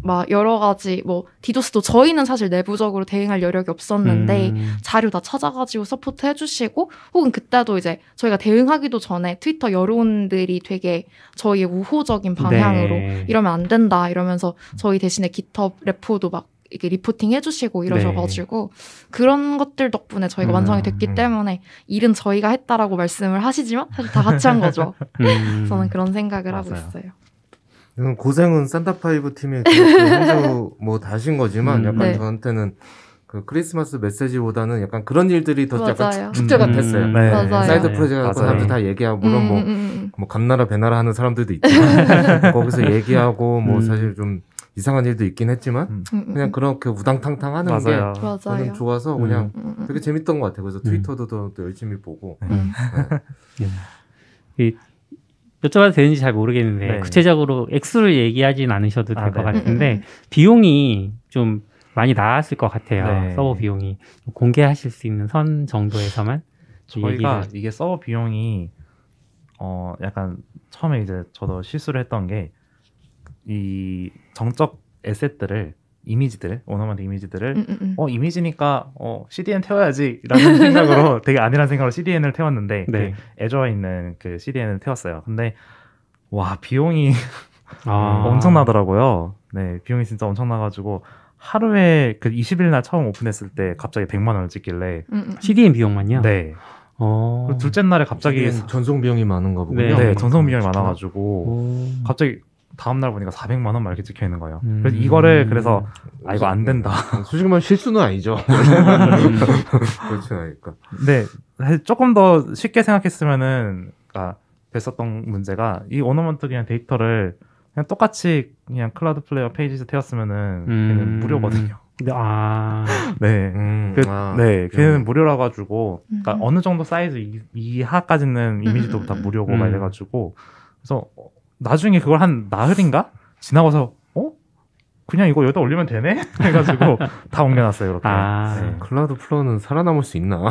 막 여러 가지 뭐 디도스도 저희는 사실 내부적으로 대응할 여력이 없었는데 자료 다 찾아가지고 서포트 해주시고 혹은 그때도 이제 저희가 대응하기도 전에 트위터 트위터 여론들이 되게 저희의 우호적인 방향으로 네. 이러면 안 된다 이러면서 저희 대신에 깃허브 레포도 막 이렇게 리포팅 해주시고 이러셔가지고 그런 것들 덕분에 저희가 완성이 됐기 때문에 일은 저희가 했다라고 말씀을 하시지만 사실 다 같이 한 거죠. 저는 그런 생각을 하고 맞아요. 있어요. 고생은 산타파이브 팀이 한주 뭐 다신 거지만 약간 네. 저한테는 그 크리스마스 메시지보다는 약간 그런 일들이 더 맞아요. 약간 축제 같았어요. 네. 맞아요. 사이드 프로젝트 갖고 맞아요. 사람들 다 얘기하고 물론 뭐 감나라 배나라 하는 사람들도 있지만 거기서 얘기하고 뭐 사실 좀 이상한 일도 있긴 했지만 그냥 그렇게 우당탕탕 하는 게 맞아요. 저는 맞아요. 좋아서 그냥 되게 재밌던 것 같아요. 그래서 트위터도 또 열심히 보고. 여쭤봐도 되는지 잘 모르겠는데 네. 구체적으로 액수를 얘기하진 않으셔도 될 것 네. 같은데 비용이 좀 많이 나았을 것 같아요. 네. 서버 비용이 공개하실 수 있는 선 정도에서만 저희가 얘기를- 이게 서버 비용이 약간 처음에 이제 저도 실수를 했던 게 이 정적 에셋들을 이미지들을 오너먼트 이미지들을 이미지니까 CDN 태워야지 라는 생각으로 되게 아니란 생각으로 CDN을 태웠는데 네. 그 애저에 있는 그 CDN을 태웠어요. 근데 와 비용이 아. 엄청나더라고요. 네, 비용이 진짜 엄청나가지고 하루에 그 20일 날 처음 오픈했을 때 갑자기 100만 원을 찍길래 CDN 비용만요? 네. 그리고 둘째 날에 갑자기 전송 비용이 많은가 보군요. 네. 네, 전송 비용이 많아가지고 오. 갑자기 다음 날 보니까 400만 원 막 이렇게 찍혀 있는 거예요. 그래서 이거를 그래서 이거 안 된다. 솔직히 말하면 실수는 아니죠. 그렇지 않으니까. 근데 사실 조금 더 쉽게 생각했으면은 됐었던 문제가 이 오너먼트 그냥 데이터를 그냥 똑같이 그냥 클라우드 플레이어 페이지에서 태웠으면은 걔는 무료거든요. 네. 걔는 무료라 가지고 그러니까 어느 정도 사이즈 이하까지는 이미지도 다 무료고 막 이래가지고 그래서 나중에 그걸 한 나흘인가 지나고서 그냥 이거 여기다 올리면 되네 해가지고 다 옮겨놨어요 이렇게. 네. 클라우드 플레이어는 살아남을 수 있나?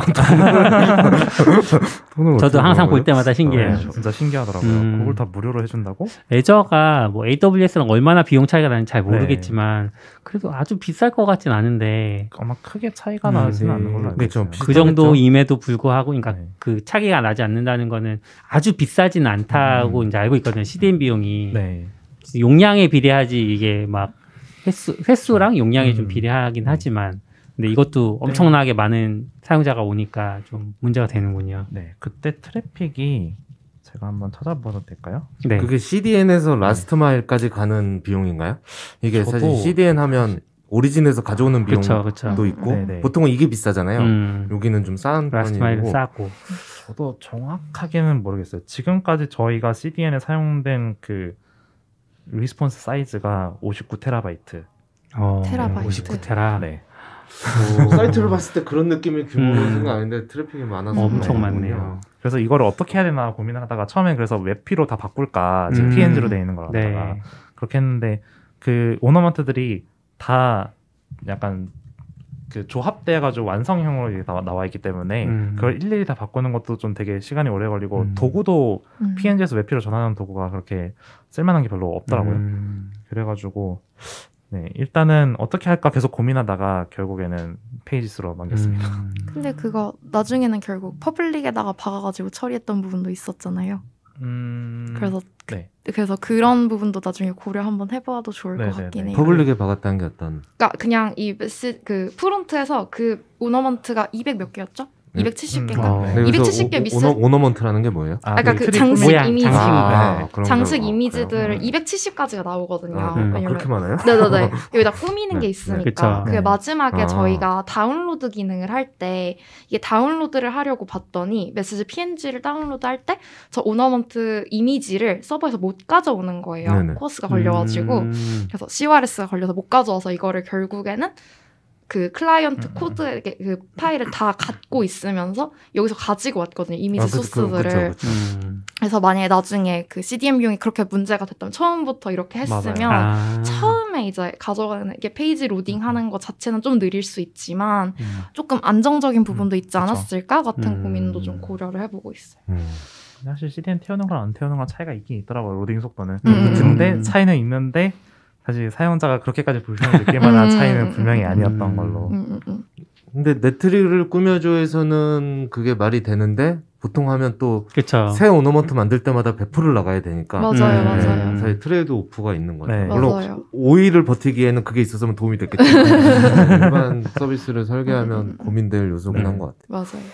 저도 항상 볼 때마다 신기해요. 네, 진짜 신기하더라고요. 그걸 다 무료로 해준다고? 애저가 뭐 AWS랑 얼마나 비용 차이가 나는지 잘 모르겠지만 그래도 아주 비쌀 것 같진 않은데 아마 크게 차이가 나지는 않는 걸로 알고 있어요. 그 정도임에도 불구하고 그러니까 네. 그 차이가 나지 않는다는 거는 아주 비싸진 않다고 이제 알고 있거든요. CDN 비용이 네. 용량에 비례하지 이게 막 횟수랑 용량이 좀 비례하긴 하지만 근데 이것도 엄청나게 많은 사용자가 오니까 좀 문제가 되는군요. 네, 그때 트래픽이 제가 한번 찾아봐도 될까요? 네. 그게 CDN에서 라스트 마일까지 가는 비용인가요? 이게 저도- 사실 CDN 하면 오리진에서 가져오는 비용도 그쵸. 있고 네네. 보통은 이게 비싸잖아요. 여기는 좀 싼 라스트 마일은 편이고 싸고. 저도 정확하게는 모르겠어요. 지금까지 저희가 CDN에 사용된 그 리스폰스 사이즈가 59테라바이트. 테라바이트. 59테라. 네. 사이트를 봤을 때 그런 느낌의 규모로 생각하는데 트래픽이 많아서 엄청 그렇군요. 많네요. 그래서 이거를 어떻게 해야 되나 고민을 하다가 처음엔 그래서 웹피로 다 바꿀까 지금 음. PNG로 되어 있는 거라다가 네. 그렇게 했는데 그 오너먼트들이 다 약간 그 조합돼가지고 완성형으로 이게 다 나와 있기 때문에 그걸 일일이 다 바꾸는 것도 좀 되게 시간이 오래 걸리고 도구도 PNG에서 웹피로 전환하는 도구가 그렇게 쓸만한 게 별로 없더라고요. 그래가지고 네, 일단은 어떻게 할까 계속 고민하다가 결국에는 페이지스로 넘겼습니다. 근데 그거 나중에는 결국 퍼블릭에다가 박아가지고 처리했던 부분도 있었잖아요. 그래서 네. 그래서 그런 부분도 나중에 고려 한번 해봐도 좋을 것 네네네. 같긴 해요. 퍼블릭에 박았다는 게 어떤? 그러니까 그냥 이 그 프론트에서 그 오너먼트가 200 몇 개였죠? 270개인가? 네, 그래서 270개 미스. 오너먼트라는 게 뭐예요? 그러니까 그 트리 장식 모양, 이미지, 장식. 그런 장식 거. 이미지들을 270가지가 나오거든요. 그렇게 많아요? 네네네. 여기다 꾸미는 게 네. 있으니까. 그쵸. 그 마지막에 아. 저희가 다운로드 기능을 할 때 이게 다운로드를 하려고 봤더니 메시지 PNG를 다운로드 할 때 저 오너먼트 이미지를 서버에서 못 가져오는 거예요. 네네. 코어스가 걸려가지고. 그래서 CORS가 걸려서 못 가져와서 이거를 결국에는 그 클라이언트 코드의 그 파일을 다 갖고 있으면서 여기서 가지고 왔거든요. 이미지 소스들을. 그래서 만약에 나중에 그 CDN 비용이 그렇게 문제가 됐다면 처음부터 이렇게 했으면 처음에 이제 가져가는 이게 페이지 로딩하는 것 자체는 좀 느릴 수 있지만 조금 안정적인 부분도 있지 않았을까 같은 고민도 좀 고려를 해보고 있어요. 사실 CDN 태우는 거랑 안 태우는 건 차이가 있긴 있더라고요. 로딩 속도는. 근데 차이는 있는데 사실 사용자가 그렇게까지 불편을 느낄 만한 차이는 분명히 아니었던 걸로. 근데 네트리를 꾸며줘에서는 그게 말이 되는데 보통 하면 또 그쵸. 새 오너먼트 만들 때마다 100%를 나가야 되니까. 맞아요, 네. 맞아요. 사실 트레이드 오프가 있는 거죠. 네. 물론 맞아요. 5일을 버티기에는 그게 있었으면 도움이 됐겠지만 일반 서비스를 설계하면 고민될 요소긴 네. 한 것 같아요. 맞아요.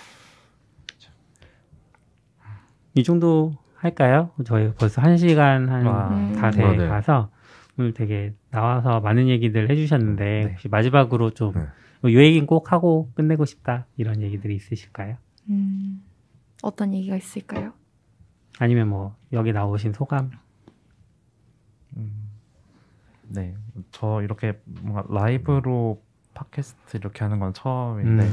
이 정도 할까요? 저희 벌써 1시간 다 네. 돼가서 오늘 되게 나와서 많은 얘기들 해주셨는데 네. 혹시 마지막으로 좀 요 얘기는 꼭 하고 끝내고 싶다 이런 얘기들이 있으실까요? 어떤 얘기가 있을까요? 아니면 뭐 여기 나오신 소감? 네, 저 이렇게 뭔가 라이브로 팟캐스트 이렇게 하는 건 처음인데,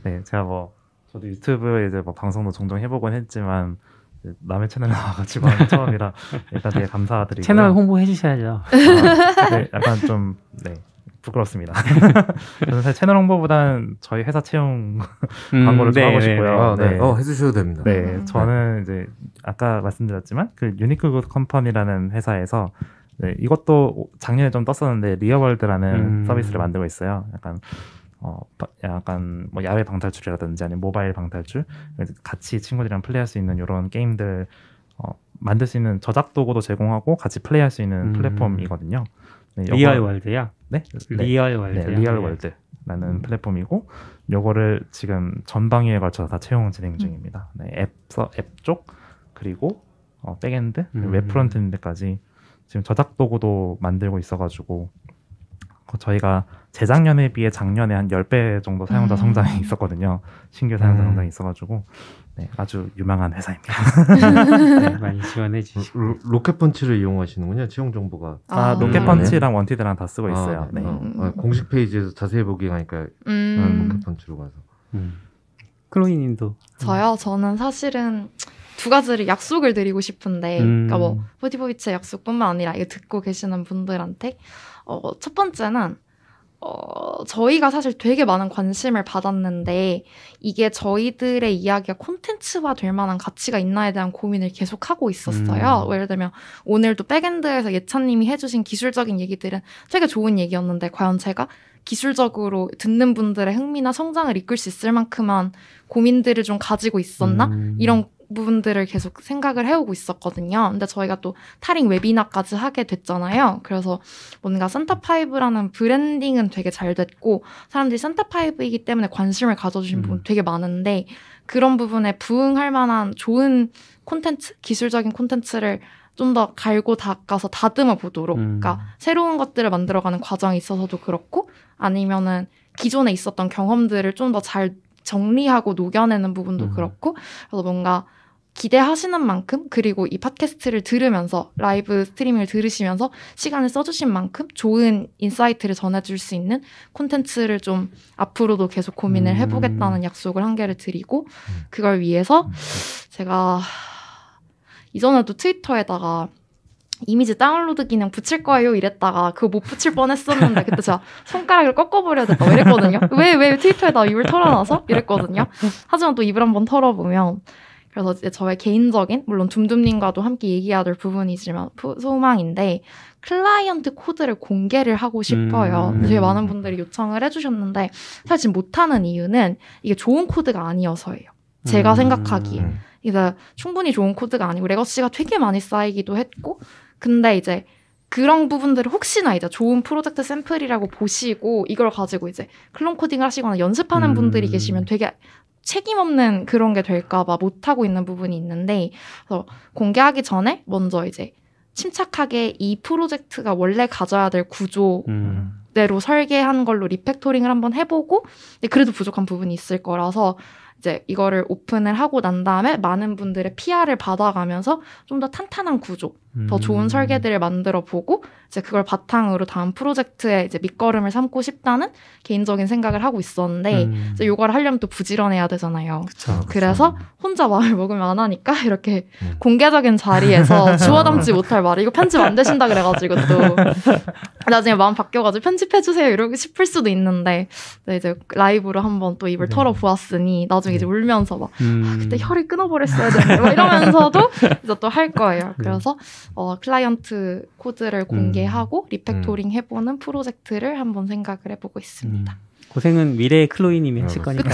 네, 제가 뭐 저도 유튜브에 이제 뭐 방송도 종종 해보곤 했지만 이제 남의 채널에 나와가지고 하는 처음이라 일단 되게 감사드리고요. 채널 홍보해 주셔야죠. 네, 약간 좀 네. 부끄럽습니다. 저는 사실 채널 홍보보다는 저희 회사 채용 광고를 좀 하고 싶고요. 네. 해주셔도 됩니다. 네, 저는 이제 아까 말씀드렸지만 그 유니크 굿 컴퍼니라는 회사에서 네, 이것도 작년에 좀 떴었는데 리어월드라는 서비스를 만들고 있어요. 약간 뭐 야외 방탈출이라든지 아니면 모바일 방탈출 같이 친구들이랑 플레이할 수 있는 이런 게임들 만들 수 있는 저작 도구도 제공하고 같이 플레이할 수 있는 플랫폼이거든요. 네, 리얼월드요? 네, 리얼월드. 네, 리얼월드라는 플랫폼이고 요거를 지금 전방위에 걸쳐서 다 채용 진행 중입니다. 네, 앱 쪽 그리고 백엔드, 웹 프론트엔드까지 지금 저작 도구도 만들고 있어가지고 저희가 재작년에 비해 작년에 한 10배 정도 사용자 성장이 있었거든요. 신규 사용자 성장이 있어가지고 네, 아주 유망한 회사입니다. 네, 많이 지원해 주시고 로켓펀치를 이용하시는군요. 채용 정보가. 로켓펀치랑 원티드랑 다 쓰고 있어요. 네. 네. 공식 페이지에서 자세히 보기 하니까 로켓펀치로 가서. 클로이님도 저는 사실은 두 가지를 약속을 드리고 싶은데, 그러니까 뭐 포티포비치의 약속뿐만 아니라 이거 듣고 계시는 분들한테 첫 번째는 저희가 사실 되게 많은 관심을 받았는데 이게 저희들의 이야기가 콘텐츠화 될 만한 가치가 있나에 대한 고민을 계속 하고 있었어요. 예를 들면 오늘도 백엔드에서 예찬님이 해주신 기술적인 얘기들은 되게 좋은 얘기였는데 과연 제가 기술적으로 듣는 분들의 흥미나 성장을 이끌 수 있을 만큼만 고민들을 좀 가지고 있었나? 이런 부분들을 계속 생각을 해오고 있었거든요. 근데 저희가 또 타링 웨비나까지 하게 됐잖아요. 그래서 뭔가 산타5라는 브랜딩은 되게 잘 됐고 사람들이 산타5이기 때문에 관심을 가져주신 부분 되게 많은데 그런 부분에 부응할 만한 좋은 콘텐츠, 기술적인 콘텐츠를 좀 더 갈고 닦아서 다듬어 보도록 그러니까 새로운 것들을 만들어가는 과정에 있어서도 그렇고 아니면은 기존에 있었던 경험들을 좀 더 잘 정리하고 녹여내는 부분도 그렇고 그래서 뭔가 기대하시는 만큼 그리고 이 팟캐스트를 들으면서 라이브 스트리밍을 들으시면서 시간을 써주신 만큼 좋은 인사이트를 전해줄 수 있는 콘텐츠를 좀 앞으로도 계속 고민을 해보겠다는 약속을 한 개를 드리고 그걸 위해서 제가 이전에도 트위터에다가 이미지 다운로드 기능 붙일 거예요 이랬다가 그거 못 붙일 뻔했었는데 그때 제가 손가락을 꺾어버려야 됐다고 이랬거든요. 왜 트위터에다 입을 털어놔서 이랬거든요. 하지만 또 입을 한번 털어보면 그래서 이제 저의 개인적인 물론 둠둠님과도 함께 얘기해야 될 부분이지만 소망인데 클라이언트 코드를 공개를 하고 싶어요. 되게 많은 분들이 요청을 해주셨는데 사실 못하는 이유는 이게 좋은 코드가 아니어서예요. 제가 생각하기에 이게 충분히 좋은 코드가 아니고 레거시가 되게 많이 쌓이기도 했고 근데 이제 그런 부분들을 혹시나 이제 좋은 프로젝트 샘플이라고 보시고 이걸 가지고 이제 클론 코딩을 하시거나 연습하는 분들이 계시면 되게 책임 없는 그런 게 될까봐 못하고 있는 부분이 있는데 그래서 공개하기 전에 먼저 이제 침착하게 이 프로젝트가 원래 가져야 될 구조대로 설계한 걸로 리팩토링을 한번 해보고 그래도 부족한 부분이 있을 거라서 이제 이거를 오픈을 하고 난 다음에 많은 분들의 PR을 받아가면서 좀 더 탄탄한 구조, 더 좋은 설계들을 만들어 보고 이제 그걸 바탕으로 다음 프로젝트에 이제 밑거름을 삼고 싶다는 개인적인 생각을 하고 있었는데 이제 이걸 하려면 또 부지런해야 되잖아요. 그래서 혼자 마음을 먹으면 안 하니까 이렇게 공개적인 자리에서 주워 담지 못할 말을 이거 편집 안 되신다 그래가지고 또 나중에 마음 바뀌어가지고 편집해주세요 이러고 싶을 수도 있는데 이제 라이브로 한번 또 입을 털어보았으니 나중에 이제 울면서 막 그때 혀를 끊어버렸어야 되는데 막 이러면서도 이제 또 할 거예요. 그래서 클라이언트 코드를 공개하고 리팩토링 해보는 프로젝트를 한번 생각을 해보고 있습니다. 고생은 미래의 클로이님이 하실 거니까.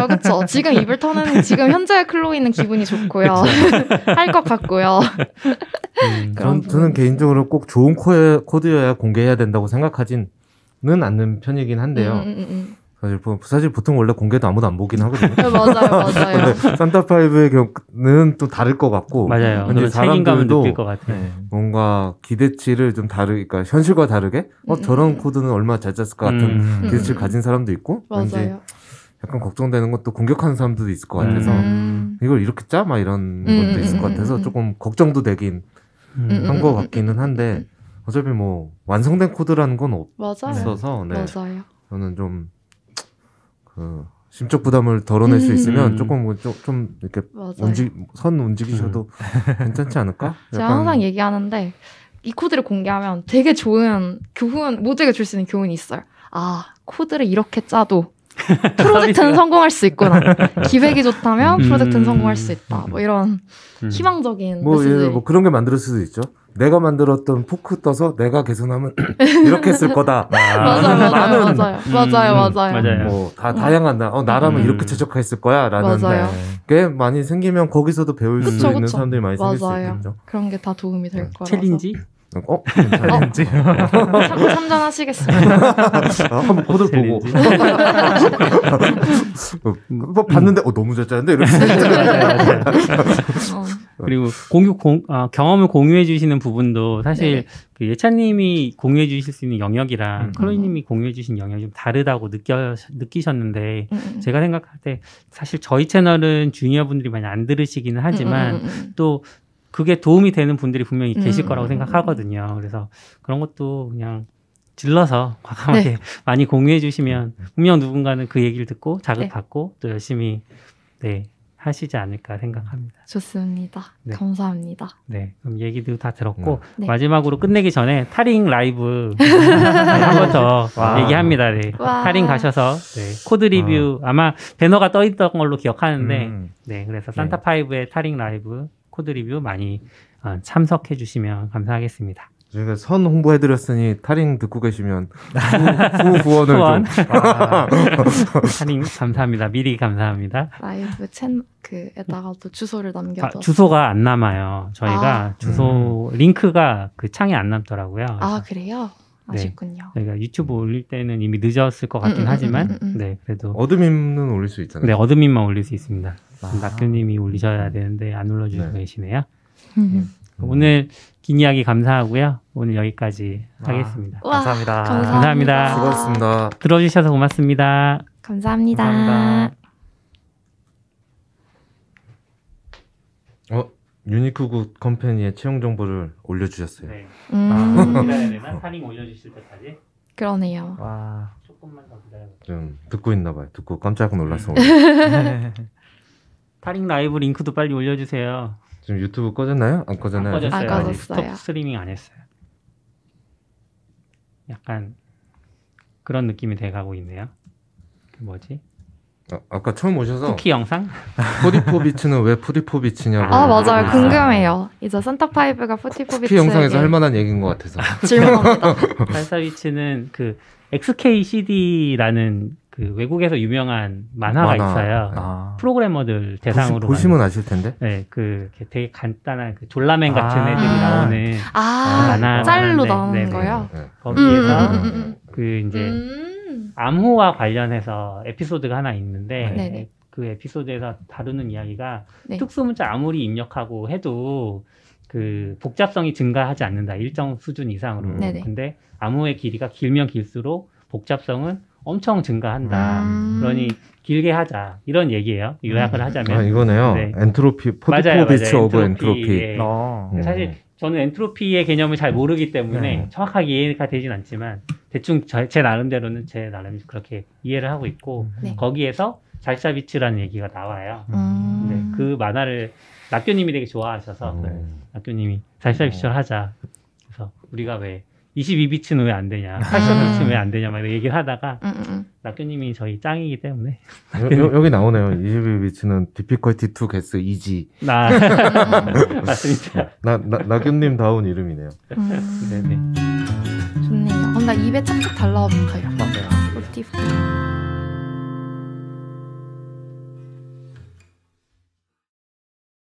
그쵸. 지금 입을 터는 지금 현재의 클로이는 기분이 좋고요. 할 것 같고요. 저는 개인적으로 꼭 좋은 코드여야 공개해야 된다고 생각하지는 않는 편이긴 한데요. 사실 보통 원래 공개도 아무도 안 보긴 하거든요. 맞아요. 산타5의 경우는 또 다를 것 같고. 맞아요. 왠지 책임감을 느낄 것 같아요. 뭔가 기대치를 좀 그러니까 현실과 다르게, 저런 코드는 얼마나 잘 짰을 것 같은 기대치를 가진 사람도 있고, 왠지 약간 걱정되는 것도 공격하는 사람들도 있을 것 같아서, 이걸 이렇게 짜? 막 이런 것도 있을 것 같아서 조금 걱정도 되긴 한 것 같기는 한데, 어차피 뭐, 완성된 코드라는 건 없어서, 네. 맞아요. 저는 좀, 심적 부담을 덜어낼 수 있으면 조금 좀 이렇게 움직이셔도 괜찮지 않을까? 제가 항상 얘기하는데 이 코드를 공개하면 되게 좋은 교훈, 모두에게 줄 수 있는 교훈이 있어요. 아, 코드를 이렇게 짜도 프로젝트는 성공할 수 있구나. 기획이 좋다면 프로젝트는 성공할 수 있다. 뭐 이런 희망적인 메시지. 뭐 그런 게 만들 수도 있죠. 내가 만들었던 포크 떠서 내가 개선하면 이렇게 했을 거다. 맞아요. 뭐 다양한 나라면 이렇게 최적화했을 거야라는 게 많이 생기면 거기서도 배울 수 있는 사람들이 많이 생길 수 있겠죠. 그런 게 다 도움이 될 거라서. 챌린지? 챌린지. 참전하시겠습니다. 한번 코드를 보고 봤는데 너무 잘 짜는데 이렇게. 그리고 경험을 공유해 주시는 부분도 사실 그 예찬님이 공유해 주실 수 있는 영역이랑 클로이님이 공유해 주신 영역이 좀 다르다고 느끼셨는데 제가 생각할 때 사실 저희 채널은 주니어 분들이 많이 안 들으시기는 하지만 또 그게 도움이 되는 분들이 분명히 계실 거라고 생각하거든요. 그래서 그런 것도 그냥 질러서 과감하게 많이 공유해 주시면 분명 누군가는 그 얘기를 듣고 자극받고 또 열심히 하시지 않을까 생각합니다. 좋습니다. 감사합니다. 네, 그럼 얘기도 다 들었고 마지막으로 끝내기 전에 타링 라이브 한 번 더 얘기합니다. 타링 가셔서 코드 리뷰 아마 배너가 떠 있던 걸로 기억하는데 그래서 산타5의 타링 라이브 코드 리뷰 많이 참석해 주시면 감사하겠습니다. 저희가 선 홍보해드렸으니 타링 듣고 계시면 후원을 좀. 타링 감사합니다. 미리 감사합니다. 라이브 에다가 또 주소를 남겨둬. 주소가 안 남아요. 저희가 주소 링크가 그 창에 안 남더라고요. 그래요? 아쉽군요. 저희가 유튜브 올릴 때는 이미 늦었을 것 같긴 하지만 그래도 어드민은 올릴 수 있잖아요. 네, 어드민만 올릴 수 있습니다. 낙교님이 올리셔야 되는데 안 올려주시고 계시네요. 오늘 긴 이야기 감사하고요. 오늘 여기까지 하겠습니다. 감사합니다. 감사합니다. 수고하셨습니다. 들어주셔서 고맙습니다. 감사합니다. 유니크굿 컴퍼니의 채용 정보를 올려주셨어요. 네. 기다려야 되나? 타링 올려주실 때까지? 그러네요. 조금만 더 기다려볼게요. 좀 듣고 있나 봐요. 듣고 깜짝 놀라서. 타링 라이브 링크도 빨리 올려주세요. 지금 유튜브 꺼졌나요? 안 꺼졌나요? 안 꺼졌어요. 스톱 스트리밍 안 했어요. 약간 그런 느낌이 돼가고 있네요. 그 뭐지? 아까 처음 오셔서 쿠키 영상? 푸디포비치는 왜 푸디포비치냐고. 맞아요. 궁금해요. 이제 산타5가 푸디포비치 쿠키 영상에서 할 만한 얘기인 것 같아서. 질문합니다. 산타비치는 그 XKCD라는 그 외국에서 유명한 만화가 있어요. 프로그래머들 대상으로 보시면 아실 텐데. 네, 그 되게 간단한 그 졸라맨 같은 애들이 나오는 만화 짤로 나오는 거요. 거기에서 그 이제 암호와 관련해서 에피소드가 하나 있는데 그 에피소드에서 다루는 이야기가 특수문자 아무리 입력하고 해도 그 복잡성이 증가하지 않는다. 일정 수준 이상으로. 근데 암호의 길이가 길면 길수록 복잡성은 엄청 증가한다. 그러니 길게 하자. 이런 얘기예요. 요약을 하자면. 이거네요. 엔트로피, 푸디포비치 오브 엔트로피. 사실 저는 엔트로피의 개념을 잘 모르기 때문에 정확하게 이해가 되진 않지만 대충 제 나름대로는 제 나름 그렇게 이해를 하고 있고 거기에서 잘샤비츠라는 얘기가 나와요. 근데 그 만화를 낙교님이 되게 좋아하셔서 낙교님이 잘샤비츠를 하자. 그래서 우리가 왜 22비트는 왜 안 되냐, 80비트는 왜 안 되냐, 막 얘기를 하다가, 낙교님이 저희 짱이기 때문에. 여기 나오네요. 22비트는 difficulty to guess easy. 맞습니다. 낙교님 다운 이름이네요. 네네. 좋네요. 나 입에 착착 달라붙어요. 맞아요. 50.